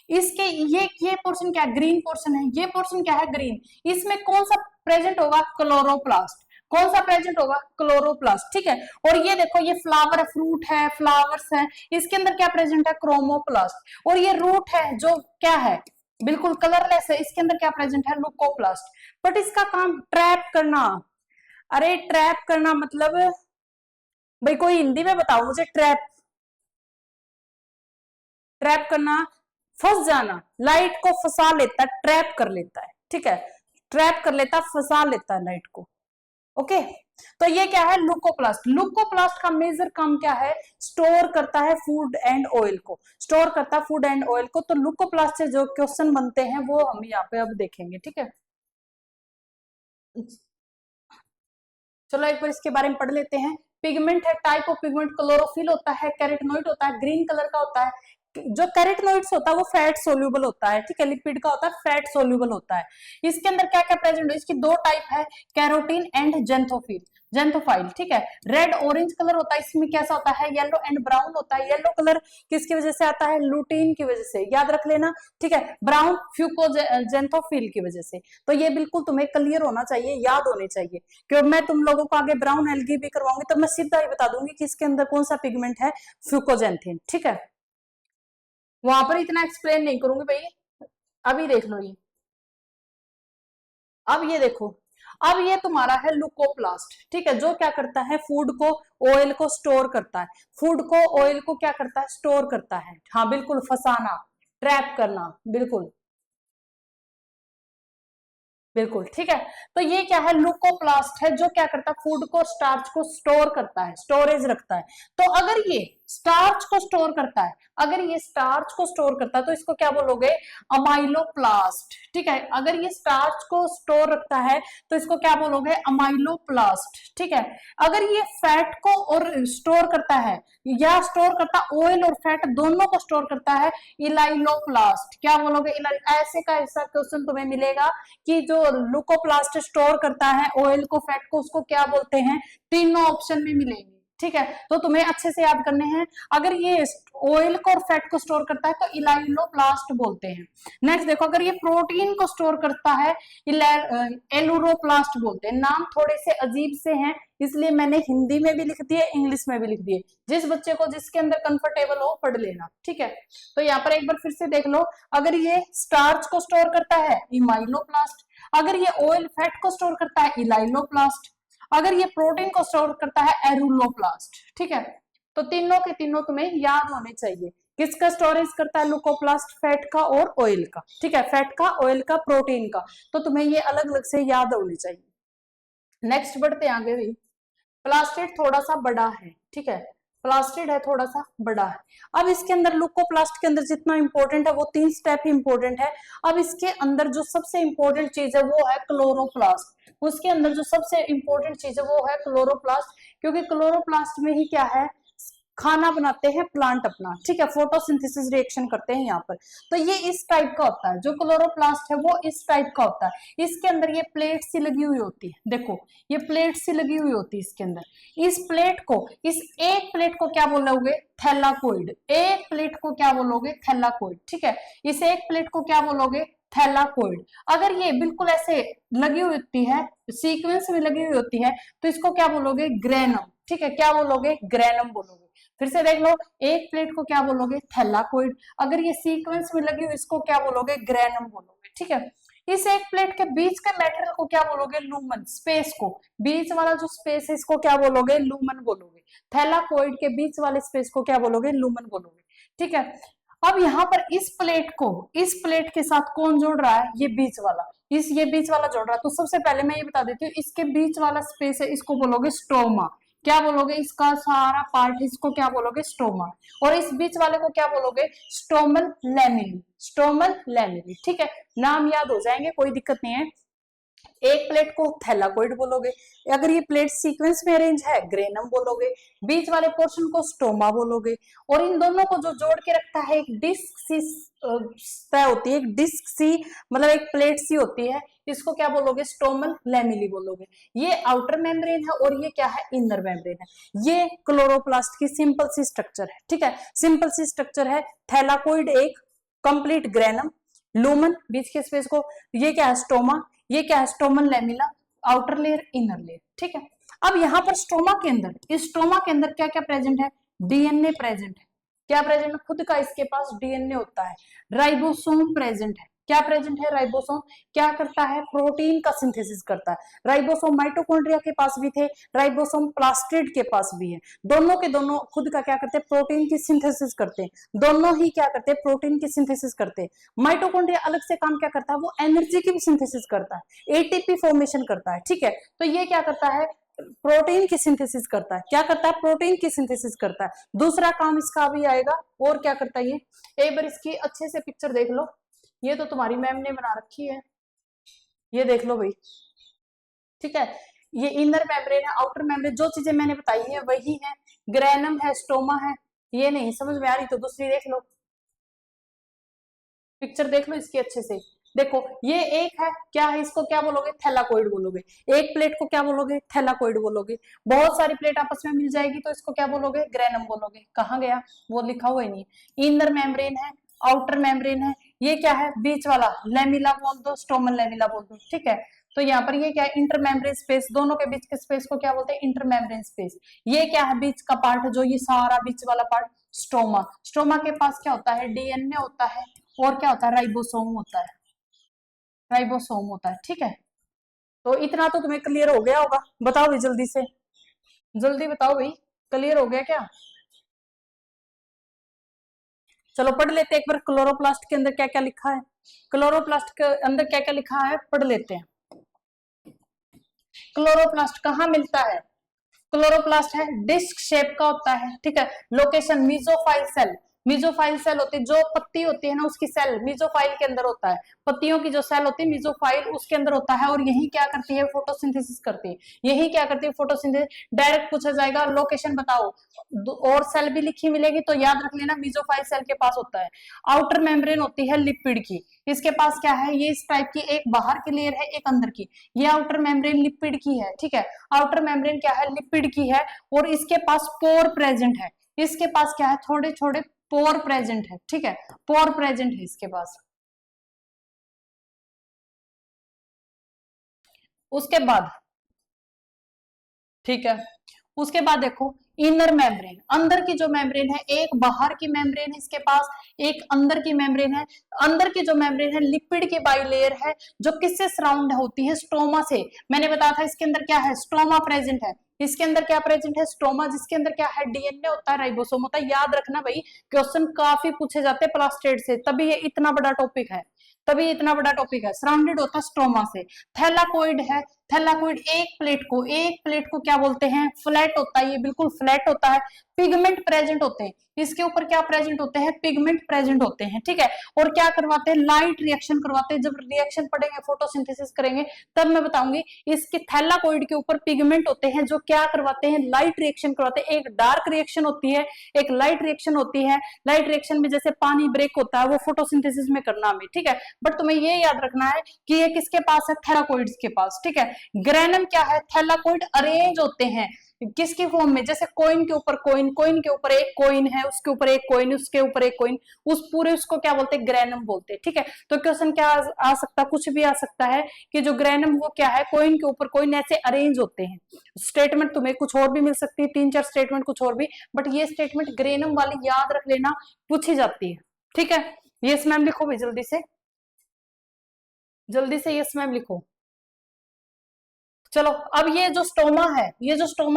इसके ये पोर्शन क्या है, ग्रीन पोर्शन है, ये पोर्शन क्या है, ग्रीन। इसमें कौन सा प्रेजेंट होगा, क्लोरोप्लास्ट। कौन सा प्रेजेंट होगा, क्लोरोप्लास्ट, ठीक है। और ये देखो, ये फ्लावर फ्रूट है, फ्लावर्स है, इसके अंदर क्या प्रेजेंट है, क्रोमोप्लास्ट। और ये रूट है जो क्या है, बिल्कुल कलरलेस है, इसके अंदर क्या प्रेजेंट है, लुकोप्लास्ट। बट इसका काम ट्रैप करना। अरे ट्रैप करना मतलब भाई कोई हिंदी में बताओ मुझे, ट्रैप, ट्रैप करना, फंस जाना, लाइट को फंसा लेता है, ट्रैप कर लेता है, ठीक है। ट्रैप कर लेता, फंसा लेता है लाइट को, ओके। तो ये क्या है, लुकोप्लास्ट। लुकोप्लास्ट का मेजर काम क्या है, स्टोर करता है फूड एंड ऑयल को, स्टोर करता है फूड एंड ऑयल को। तो लुकोप्लास्ट से जो क्वेश्चन बनते हैं वो हम यहाँ पे अब देखेंगे, ठीक है। चलो एक बार इसके बारे में पढ़ लेते हैं। पिगमेंट है, टाइप ऑफ पिगमेंट, क्लोरोफिल होता है, कैरोटिनॉइड होता है, ग्रीन कलर का होता है। जो कैरोटिनॉइड्स होता है वो फैट सोल्यूबल होता है, ठीक है, लिपिड का होता है, फैट सोल्यूबल होता है। इसके अंदर क्या क्या प्रेजेंट है, इसकी दो टाइप है, कैरोटीन एंड जेंथोफिल, जेंथोफाइल, ठीक है। रेड ऑरेंज कलर होता है, इसमें कैसा होता है, येलो एंड ब्राउन होता है। येलो कलर किसकी वजह से आता है, लुटीन की वजह से, याद रख लेना, ठीक है। ब्राउन फ्यूकोजेंथोफिल की वजह से। तो ये बिल्कुल तुम्हें क्लियर होना चाहिए, याद होने चाहिए, क्योंकि मैं तुम लोगों को आगे ब्राउन एल्गी भी करवाऊंगी तो मैं सीधा ही बता दूंगी कि इसके अंदर कौन सा पिगमेंट है, फ्यूकोजेंथिन, ठीक है। वहां पर इतना एक्सप्लेन नहीं करूंगी भाई, अभी देख लो ये। अब ये देखो, अब ये तुम्हारा है लुकोप्लास्ट, ठीक है, जो क्या करता है, फूड को, ऑयल को स्टोर करता है। फूड को, ऑयल को क्या करता है, स्टोर करता है, हाँ बिल्कुल, फंसाना, ट्रैप करना, बिल्कुल बिल्कुल ठीक है। तो ये क्या है, लुकोप्लास्ट है, जो क्या करता है, फूड को, स्टार्च को स्टोर करता है, स्टोरेज रखता है। तो अगर ये स्टार्च को स्टोर करता है, अगर ये स्टार्च को स्टोर करता है तो इसको क्या बोलोगे, अमाइलोप्लास्ट, ठीक है। अगर ये स्टार्च को स्टोर रखता है तो इसको क्या बोलोगे, अमाइलोप्लास्ट, ठीक है। अगर ये फैट को और स्टोर करता है, या स्टोर करता, ऑयल और फैट दोनों को स्टोर करता है, इलाइलोप्लास्ट, क्या बोलोगे, ऐसे का ऐसा क्वेश्चन तुम्हें मिलेगा कि जो लुकोप्लास्ट स्टोर करता है ऑयल को, फैट को, उसको क्या बोलते हैं, तीनों ऑप्शन में मिलेंगे, ठीक है। तो तुम्हें अच्छे से याद करने हैं। अगर ये ऑयल को और फैट को स्टोर करता है तो इलाइलोप्लास्ट बोलते हैं। नेक्स्ट देखो, अगर ये प्रोटीन को स्टोर करता है, एलुरोप्लास्ट बोलते हैं। नाम थोड़े से अजीब से हैं, इसलिए मैंने हिंदी में भी लिख दिए, इंग्लिश में भी लिख दिए, जिस बच्चे को जिसके अंदर कंफर्टेबल हो पढ़ लेना, ठीक है। तो यहाँ पर एक बार फिर से देख लो, अगर ये स्टार्च को स्टोर करता है, इमाइलोप्लास्ट। अगर ये ऑयल फैट को स्टोर करता है, इलाइलोप्लास्ट। अगर ये प्रोटीन को स्टोर करता है, एरुलोप्लास्ट, ठीक है। तो तीनों के तीनों तुम्हें याद होने चाहिए। किसका स्टोरेज करता है, लुकोप्लास्ट, फैट का और ऑयल का, ठीक है, फैट का, ऑयल का, प्रोटीन का। तो तुम्हें ये अलग अलग से याद होने चाहिए। नेक्स्ट बढ़ते आगे भी। प्लास्टिड थोड़ा सा बड़ा है, ठीक है, प्लास्टिड है थोड़ा सा बड़ा है। अब इसके अंदर लुकोप्लास्ट के अंदर जितना इंपॉर्टेंट है वो तीन स्टेप इंपॉर्टेंट है। अब इसके अंदर जो सबसे इंपॉर्टेंट चीज है वो है क्लोरोप्लास्ट। उसके अंदर जो सबसे इंपॉर्टेंट चीज है वो है क्लोरोप्लास्ट, क्योंकि क्लोरोप्लास्ट में ही क्या है, खाना बनाते हैं प्लांट अपना, ठीक है, फोटोसिंथेसिस रिएक्शन करते हैं यहाँ पर। तो ये इस टाइप का होता है, जो क्लोरोप्लास्ट है वो इस टाइप का होता है। इसके अंदर ये प्लेट सी लगी हुई होती है, देखो ये प्लेट सी लगी हुई होती है इसके अंदर। इस प्लेट को, इस एक प्लेट को क्या बोलोगे, थैलाकोइड। एक प्लेट को क्या बोलोगे, थैलाकोइड, ठीक है। इस एक प्लेट को क्या बोलोगे, थैलाकोइड। अगर ये बिल्कुल ऐसे लगी हुई होती है, सीक्वेंस में लगी हुई होती है, तो इसको क्या बोलोगे, ग्रेनम, ठीक है। क्या बोलोगे, ग्रेनम बोलोगे। फिर से देख लो, एक प्लेट को क्या बोलोगे, थैलाकोइड। अगर ये सीक्वेंस में लगी हुई, इसको क्या बोलोगे, ग्रेनम बोलोगे, ठीक है। इस एक प्लेट के बीच के मेटेरियल को क्या बोलोगे, लूमन। स्पेस को, बीच वाला जो स्पेस है इसको क्या बोलोगे, लूमन बोलोगे। थैलाकोइड के बीच वाले स्पेस को क्या बोलोगे, लूमन बोलोगे, ठीक है। अब यहाँ पर इस प्लेट के साथ कौन जोड़ रहा है, ये बीच वाला, ये बीच वाला जोड़ रहा है। तो सबसे पहले मैं ये बता देती हूँ, इसके बीच वाला स्पेस है, इसको बोलोगे स्ट्रोमा। क्या बोलोगे, इसका सारा पार्ट, इसको क्या बोलोगे, स्ट्रोमा। और इस बीच वाले को क्या बोलोगे, स्ट्रोमल लैमिली, स्ट्रोमल लैमिली, ठीक है। नाम याद हो जाएंगे, कोई दिक्कत नहीं है। एक प्लेट को थैलाकोइड बोलोगे, अगर ये प्लेट सीक्वेंस में अरेंज है ग्रेनम बोलोगे, बीच वाले पोर्शन को स्टोमा बोलोगे, और इन दोनों को जो जोड़ के रखता है एक डिस्क सी सतह होती है, एक डिस्क सी मतलब एक प्लेट सी होती है, इसको क्या बोलोगे, स्टोमल लैमिली बोलोगे। ये आउटर मेम्ब्रेन है और ये क्या है, इनर मेम्ब्रेन है। ये क्लोरोप्लास्ट की सिंपल सी स्ट्रक्चर है, ठीक है, सिंपल सी स्ट्रक्चर है। थैलाकोइड एक कंप्लीट ग्रेनम, लूमन बीच के स्पेस को, ये क्या है, स्टोमा, ये क्या है, stomal lamella, outer layer inner layer, ठीक है। अब यहाँ पर स्टोमा के अंदर, इस स्टोमा के अंदर क्या क्या प्रेजेंट है, डीएनए प्रेजेंट है। क्या प्रेजेंट है, खुद का इसके पास डीएनए होता है। राइबोसोम प्रेजेंट है। क्या प्रेजेंट है, राइबोसोम क्या करता है, प्रोटीन का सिंथेसिस करता है। राइबोसोम माइटोकॉन्ड्रिया के पास भी थे, राइबोसोम प्लास्टिड के पास भी है। दोनों के दोनों खुद का क्या करते हैं, प्रोटीन की सिंथेसिस करते हैं। दोनों ही क्या करते हैं, प्रोटीन की सिंथेसिस करते हैं। माइटोकॉन्ड्रिया अलग से काम क्या करता है, वो एनर्जी की भी सिंथेसिस करता है, एटीपी फॉर्मेशन करता है, ठीक है। तो ये क्या करता है, प्रोटीन की सिंथेसिस करता है। क्या करता है, प्रोटीन की सिंथेसिस करता है। दूसरा काम इसका भी आएगा, और क्या करता है ये, एक बार इसकी अच्छे से पिक्चर देख लो, ये तो तुम्हारी मैम ने बना रखी है, ये देख लो भाई, ठीक है। ये इनर मेम्ब्रेन है, आउटर मेम्ब्रेन, जो चीजें मैंने बताई है वही है। ग्रेनम है, स्टोमा है। ये नहीं समझ में आ रही तो दूसरी देख लो, पिक्चर देख लो इसकी अच्छे से। देखो ये एक है, क्या है, इसको क्या बोलोगे, थैलाकोइड बोलोगे। एक प्लेट को क्या बोलोगे, थैलाकोइड बोलोगे। बहुत सारी प्लेट आपस में मिल जाएगी तो इसको क्या बोलोगे, ग्रेनम बोलोगे। कहाँ गया, वो लिखा हुआ ही नहीं। इनर मेम्ब्रेन है, आउटर मेम्ब्रेन है, ये क्या है, बीच वाला लेमिला बोल दो, स्टोमल लेमिला बोल दो, ठीक है। तो यहाँ पर ये क्या है, इंटर मेम्ब्रेन स्पेस, दोनों के बीच के स्पेस को क्या बोलते हैं, इंटर मेम्ब्रेन स्पेस। ये क्या है, बीच का पार्ट, जो ये सारा बीच वाला पार्ट, स्टोमा। स्टोमा के पास क्या होता है, डीएनए होता है, और क्या होता है, राइबोसोम होता है, राइबोसोम होता है, ठीक है। तो इतना तो तुम्हें क्लियर हो गया होगा, बताओ भाई जल्दी से, जल्दी बताओ भाई, क्लियर हो गया क्या। चलो पढ़ लेते हैं एक बार, क्लोरोप्लास्ट के अंदर क्या क्या लिखा है, क्लोरोप्लास्ट के अंदर क्या क्या लिखा है, पढ़ लेते हैं। क्लोरोप्लास्ट कहाँ मिलता है, क्लोरोप्लास्ट है डिस्क शेप का होता है, ठीक है। लोकेशन मीजोफाइल सेल, मीजोफाइल सेल होती है, जो पत्ती होती है ना उसकी सेल मीजोफाइल के अंदर होता है। पत्तियों की जो सेल होती है मीजोफाइल उसके अंदर होता है, और यही क्या करती है, फोटोसिंथेसिस करती है। यही क्या करती है, फोटोसिंथेसिस। डायरेक्ट पूछा जाएगा लोकेशन बताओ, और सेल भी लिखी मिलेगी तो याद रख लेना, मीजोफाइल सेल के पास होता है। आउटर मेम्ब्रेन होती है लिपिड की, इसके पास क्या है, ये इस टाइप की, एक बाहर की लेयर है एक अंदर की। ये आउटर मेम्ब्रेन लिपिड की है, ठीक है। आउटर मेम्ब्रेन क्या है, लिपिड की है, और इसके पास पोर प्रेजेंट है। इसके पास क्या है, थोड़े थोड़े पोर प्रेजेंट है, ठीक है, पोर प्रेजेंट है इसके पास। उसके बाद, ठीक है, उसके बाद देखो इनर मेम्ब्रेन, अंदर की जो मेम्ब्रेन है, एक बाहर की मेम्ब्रेन है इसके पास, एक अंदर की मेम्ब्रेन है। अंदर की जो मेम्ब्रेन है लिपिड की बाइलेयर है, जो किससे सराउंड होती है, स्ट्रोमा से। मैंने बताया था इसके अंदर क्या है, स्ट्रोमा प्रेजेंट है। इसके अंदर क्या प्रेजेंट है, स्ट्रोमा, जिसके अंदर क्या है, डीएनए होता है, राइबोसोम होता है। याद रखना भाई, क्वेश्चन काफी पूछे जाते हैं प्लास्टिड से, तभी ये इतना बड़ा टॉपिक है, तभी इतना बड़ा टॉपिक है। सराउंडेड होता है स्ट्रोमा से। थैलाकोइड है, थैलाकोइड एक प्लेट को क्या बोलते हैं, फ्लैट होता है, ये बिल्कुल फ्लैट होता है। पिगमेंट प्रेजेंट होते हैं, इसके ऊपर क्या प्रेजेंट होते हैं, पिगमेंट प्रेजेंट होते हैं, ठीक है। और क्या करवाते हैं, लाइट रिएक्शन करवाते हैं। जब रिएक्शन पढ़ेंगे, फोटोसिंथेसिस करेंगे, तब मैं बताऊंगी। इसके थैलाकोइड के ऊपर पिगमेंट होते हैं जो क्या करवाते हैं, लाइट रिएक्शन करवाते हैं। एक डार्क रिएक्शन होती है, एक लाइट रिएक्शन होती है। लाइट रिएक्शन में जैसे पानी ब्रेक होता है, वो फोटोसिंथेसिस में करना हमें, ठीक है। बट तुम्हें ये याद रखना है कि ये किसके पास है, थैलाकोइड्स के पास, ठीक है। ग्रेनम क्या है, थैलाकोइड अरेंज होते हैं किसकी फॉर्म में, जैसे कोइन के ऊपर कोइन, कोइन के ऊपर एक कोइन है, उसके ऊपर एक कोइन, उसके ऊपर एक कोइन, उस पूरे उसको क्या बोलते हैं, ग्रेनम बोलते हैं, ठीक है। तो क्वेश्चन क्या आ सकता, कुछ भी आ सकता है कि जो ग्रेनम वो क्या है, कोइन के ऊपर कोइन ऐसे अरेंज होते हैं। स्टेटमेंट तुम्हें कुछ और भी मिल सकती है, 3-4 स्टेटमेंट कुछ और भी, बट ये स्टेटमेंट ग्रेनम वाली याद रख लेना, पूछी जाती है, ठीक है। यस मैम लिखो भाई, जल्दी से यस मैम लिखो। चलो, अब ये जो स्टोमा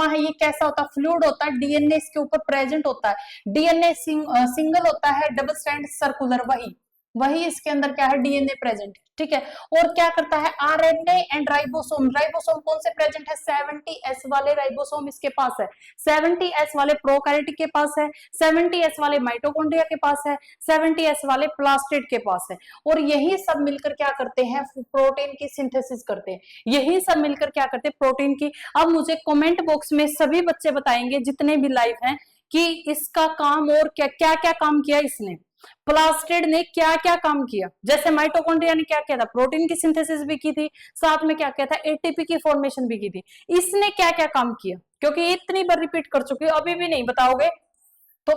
है, ये कैसा होता है, फ्लूइड होता है, डीएनए इसके ऊपर प्रेजेंट होता है। डीएनए सिंगल होता है, डबल स्ट्रैंड सर्कुलर, वही इसके अंदर क्या है, डीएनए प्रेजेंट, ठीक है। और क्या करता है, आरएनए एंड राइबोसोम, राइबोसोम कौन से प्रेजेंट है, 70S वाले राइबोसोम इसके पास है, 70S वाले प्रोकैरियोट के पास है, 70S वाले माइटोकॉन्ड्रिया के पास है, 70S वाले प्लास्टिड के पास है। और यही सब मिलकर क्या करते हैं, प्रोटीन की सिंथेसिस करते हैं, यही सब मिलकर क्या करते हैं, प्रोटीन की। अब मुझे कमेंट बॉक्स में सभी बच्चे बताएंगे जितने भी लाइव हैं कि इसका काम और क्या क्या क्या काम किया इसने, प्लास्टिड ने क्या क्या काम किया। जैसे माइटोकॉन्ड्रिया ने क्या किया था, प्रोटीन की सिंथेसिस भी की थी, साथ में क्या किया था, एटीपी की फॉर्मेशन भी की थी। इसने क्या क्या काम किया, क्योंकि इतनी बार रिपीट कर चुकी हूं, अभी भी नहीं बताओगे तो।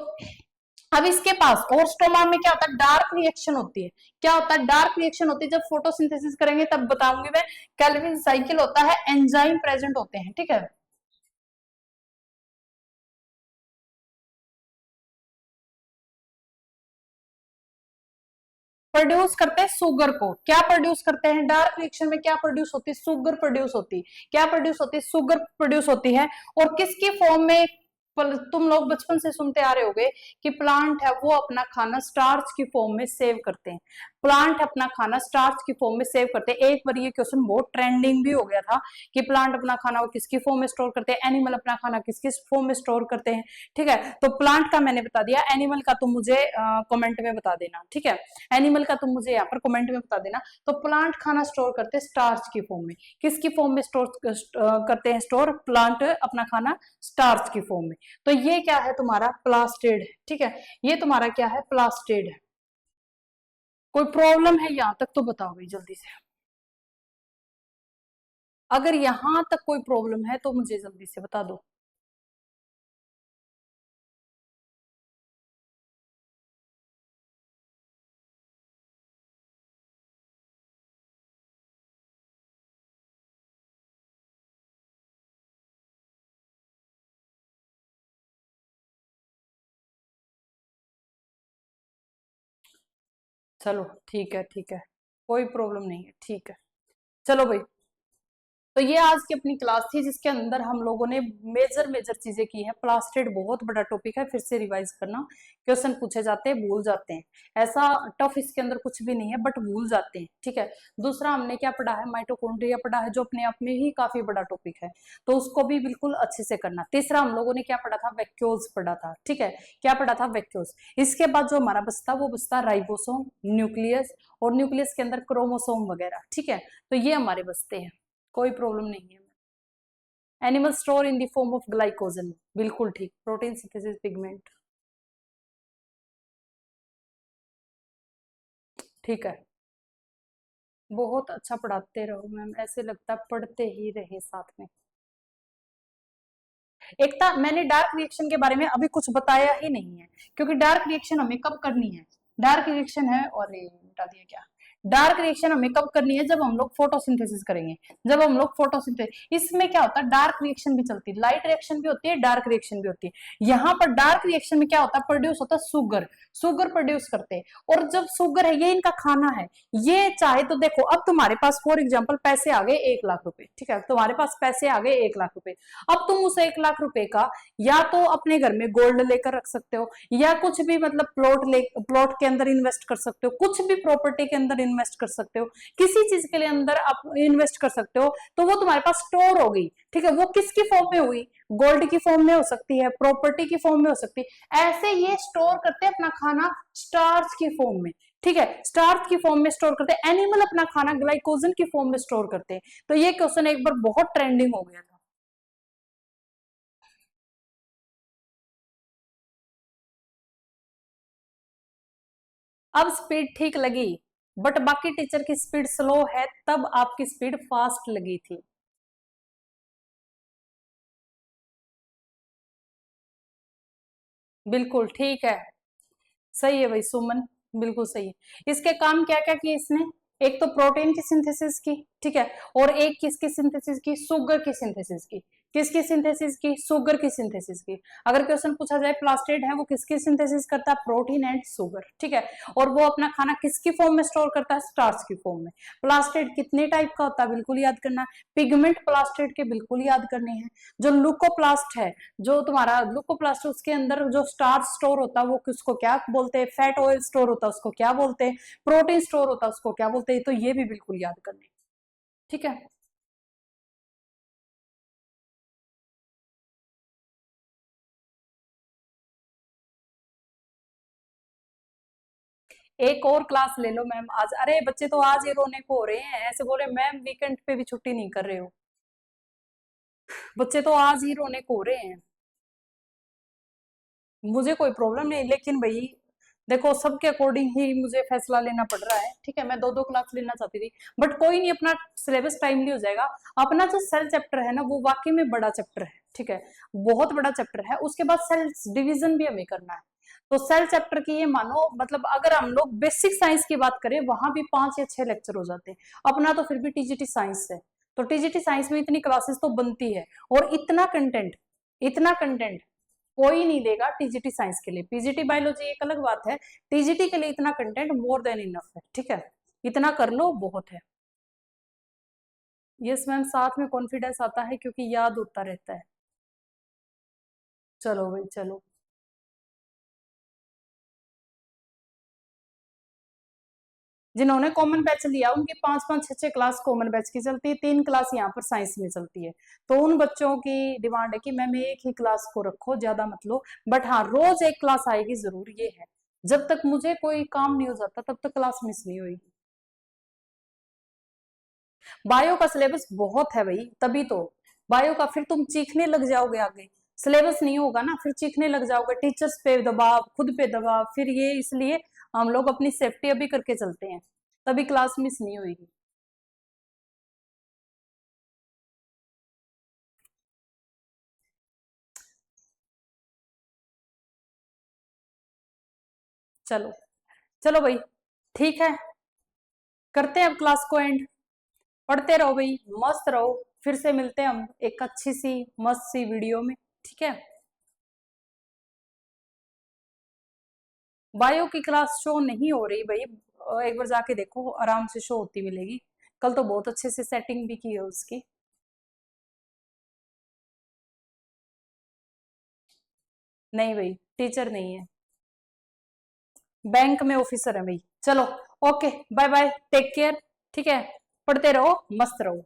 अब इसके पास और स्टोमा में क्या होता है, डार्क रिएक्शन होती है। क्या होता है, डार्क रिएक्शन होती है, जब फोटोसिंथेसिस करेंगे तब बताऊंगी मैं। कैल्विन साइकिल होता है, एंजाइम प्रेजेंट होते हैं, ठीक है। प्रोड्यूस करते हैं शुगर को, क्या प्रोड्यूस करते हैं, डार्क रिएक्शन में क्या प्रोड्यूस होती है, शुगर प्रोड्यूस होती है। क्या प्रोड्यूस होती है, शुगर प्रोड्यूस होती है। और किसकी फॉर्म में, तुम लोग बचपन से सुनते आ रहे होगे कि प्लांट है वो अपना खाना स्टार्च की फॉर्म में सेव करते हैं। प्लांट अपना खाना स्टार्च की फॉर्म में सेव करते हैं। एक बार ये क्वेश्चन बहुत ट्रेंडिंग भी हो गया था कि प्लांट अपना खाना वो किसकी फॉर्म में स्टोर करते हैं, एनिमल अपना खाना किसकी फॉर्म में स्टोर करते हैं, ठीक है। तो प्लांट का मैंने बता दिया, एनिमल का तुम मुझे कमेंट में बता देना, ठीक है। एनिमल का तुम मुझे यहाँ पर कमेंट में बता देना। तो प्लांट खाना स्टोर करते हैं स्टार्च की फॉर्म में, किसकी फॉर्म में स्टोर करते हैं, स्टोर प्लांट अपना खाना स्टार्च की फॉर्म में। तो ये क्या है तुम्हारा, प्लास्टिड है, ठीक है। ये तुम्हारा क्या है, प्लास्टिड है। कोई प्रॉब्लम है यहां तक तो बताओ भाई जल्दी से। अगर यहां तक कोई प्रॉब्लम है तो मुझे जल्दी से बता दो। चलो ठीक है, ठीक है, कोई प्रॉब्लम नहीं है, ठीक है। चलो भाई, तो ये आज की अपनी क्लास थी जिसके अंदर हम लोगों ने मेजर मेजर चीजें की हैं। प्लास्टिड बहुत बड़ा टॉपिक है, फिर से रिवाइज करना, क्वेश्चन पूछे जाते हैं, भूल जाते हैं। ऐसा टफ इसके अंदर कुछ भी नहीं है, बट भूल जाते हैं, ठीक है। दूसरा हमने क्या पढ़ा है, माइटोकॉन्ड्रिया पढ़ा है, जो अपने आप में ही काफी बड़ा टॉपिक है, तो उसको भी बिल्कुल अच्छे से करना। तीसरा हम लोगों ने क्या पढ़ा था, वैक्यूल्स पढ़ा था, ठीक है। क्या पढ़ा था, वैक्यूल्स। इसके बाद जो हमारा बचता वो बचता राइबोसोम, न्यूक्लियस, और न्यूक्लियस के अंदर क्रोमोसोम वगैरह, ठीक है। तो ये हमारे बचते हैं, कोई प्रॉब्लम नहीं है। Animal store in the form of glycogen, बिल्कुल ठीक। प्रोटीन सिंथेसिस, पिगमेंट, ठीक है। बहुत अच्छा पढ़ाते रहो मैम, ऐसे लगता है पढ़ते ही रहे साथ में। एकता, मैंने डार्क रिएक्शन के बारे में अभी कुछ बताया ही नहीं है, क्योंकि डार्क रिएक्शन हमें कब करनी है, डार्क रिएक्शन है, और बता दिया क्या, डार्क रिएक्शन हमें कब करनी है, जब हम लोग फोटोसिंथेसिस करेंगे, जब हम लोग फोटोसिंथेसिस। इसमें क्या होता है, डार्क रिएक्शन भी चलती है, लाइट रिएक्शन भी होती है, डार्क रिएक्शन भी होती है। यहाँ पर डार्क रिएक्शन में क्या होता है, प्रोड्यूस होता है शुगर, शुगर प्रोड्यूस करते हैं। और जब शुगर है, ये इनका खाना है, ये चाहे तो देखो, अब तुम्हारे पास फॉर एग्जाम्पल पैसे आ गए 1 लाख रुपए, ठीक है, तुम्हारे पास पैसे आ गए 1 लाख रुपए। अब तुम उस 1 लाख रुपए का या तो अपने घर में गोल्ड लेकर रख सकते हो, या कुछ भी मतलब प्लॉट के अंदर इन्वेस्ट कर सकते हो, कुछ भी प्रॉपर्टी के अंदर इन्वेस्ट कर सकते हो, किसी चीज के लिए अंदर आप इन्वेस्ट कर सकते हो, तो वो तुम्हारे पास स्टोर हो गई। ठीक है, वो किसकी फॉर्म में हुई, गोल्ड की फॉर्म में हो सकती है, प्रॉपर्टी की फॉर्म में हो सकती है। ऐसे ये स्टोर करते हैं अपना खाना स्टार्च की फॉर्म में। ठीक है, स्टार्च की फॉर्म में स्टोर करते हैं। एनिमल अपना खाना ग्लाइकोजन की फॉर्म में स्टोर करते हैं। तो ये क्वेश्चन एक बार बहुत ट्रेंडिंग हो गया था। अब स्पीड ठीक लगी, बट बाकी टीचर की स्पीड स्लो है, तब आपकी स्पीड फास्ट लगी थी। बिल्कुल ठीक है, सही है भाई सुमन, बिल्कुल सही है। इसके काम क्या क्या किए इसने, एक तो प्रोटीन की सिंथेसिस की, ठीक है, और एक किसकी सिंथेसिस की, शुगर की सिंथेसिस की। किसकी सिंथेसिस की, शुगर की सिंथेसिस की। अगर क्वेश्चन पूछा जाए प्लास्टिड है वो किसकी सिंथेसिस करता है, प्रोटीन एंड शुगर। ठीक है, और वो अपना खाना किसकी फॉर्म में स्टोर करता है, स्टार्च की फॉर्म में। प्लास्टिड कितने टाइप का होता है, बिल्कुल याद करना है। पिगमेंट प्लास्टिड के बिल्कुल याद करने हैं। जो लुकोप्लास्ट है, जो तुम्हारा ग्लूकोप्लास्ट, उसके अंदर जो स्टार्च स्टोर होता है वो किसको क्या बोलते हैं, फैट ऑयल स्टोर होता है उसको क्या बोलते हैं, प्रोटीन स्टोर होता है उसको क्या बोलते हैं। तो ये भी बिल्कुल याद करने। ठीक है, एक और क्लास ले लो मैम आज। अरे बच्चे तो आज ही रोने को हो रहे हैं, ऐसे बोले मैम वीकेंड पे भी छुट्टी नहीं कर रहे हो। बच्चे तो आज ही रोने को हो रहे हैं। मुझे कोई प्रॉब्लम नहीं, लेकिन भाई देखो सबके अकॉर्डिंग ही मुझे फैसला लेना पड़ रहा है। ठीक है, मैं दो दो क्लास लेना चाहती थी, बट कोई नहीं, अपना सिलेबस टाइमली हो जाएगा। अपना जो सेल चैप्टर है ना वो वाकई में बड़ा चैप्टर है। ठीक है, बहुत बड़ा चैप्टर है। उसके बाद सेल डिवीजन भी हमें करना है। तो सेल चैप्टर की ये मानो, मतलब अगर हम लोग बेसिक साइंस की बात करें वहां भी 5 या 6 लेक्चर हो जाते हैं। अपना तो फिर भी टीजीटी साइंस है, तो टीजीटी साइंस में इतनी क्लासेस तो बनती है, और इतना कंटेंट कोई नहीं देगा टीजीटी साइंस के लिए। पीजीटी बायोलॉजी एक अलग बात है, टीजीटी के लिए इतना कंटेंट मोर देन इनफ है। ठीक है, इतना कर लो बहुत है। यस मैम, साथ में कॉन्फिडेंस आता है क्योंकि याद होता रहता है। चलो भाई चलो। जिन्होंने कॉमन बैच लिया उनकी 5 5 6 6 क्लास कॉमन बैच की चलती है, 3 क्लास यहाँ पर साइंस में चलती है। तो उन बच्चों की डिमांड है कि मैम एक ही क्लास को रखो, ज्यादा मत लो। बट हाँ, रोज एक क्लास आएगी जरूर, ये है। जब तक मुझे कोई काम नहीं हो जाता तब तक क्लास मिस नहीं होगी। बायो का सिलेबस बहुत है भाई, तभी तो। बायो का फिर तुम चीखने लग जाओगे आगे। सिलेबस नहीं होगा ना, फिर चीखने लग जाओगे, टीचर्स पे दबाव, खुद पे दबाव, फिर ये इसलिए हम लोग अपनी सेफ्टी अभी करके चलते हैं, तभी क्लास मिस नहीं होगी। चलो, चलो भाई, ठीक है, करते हैं अब क्लास को एंड। पढ़ते रहो भाई, मस्त रहो। फिर से मिलते हैं हम एक अच्छी सी मस्त सी वीडियो में। ठीक है, बायो की क्लास शो नहीं हो रही भाई, एक बार जाके देखो, आराम से शो होती मिलेगी। कल तो बहुत अच्छे से सेटिंग भी की है उसकी। नहीं भाई, टीचर नहीं है, बैंक में ऑफिसर है भाई। चलो, okay, bye bye, take care. ठीक है, पढ़ते रहो, मस्त रहो।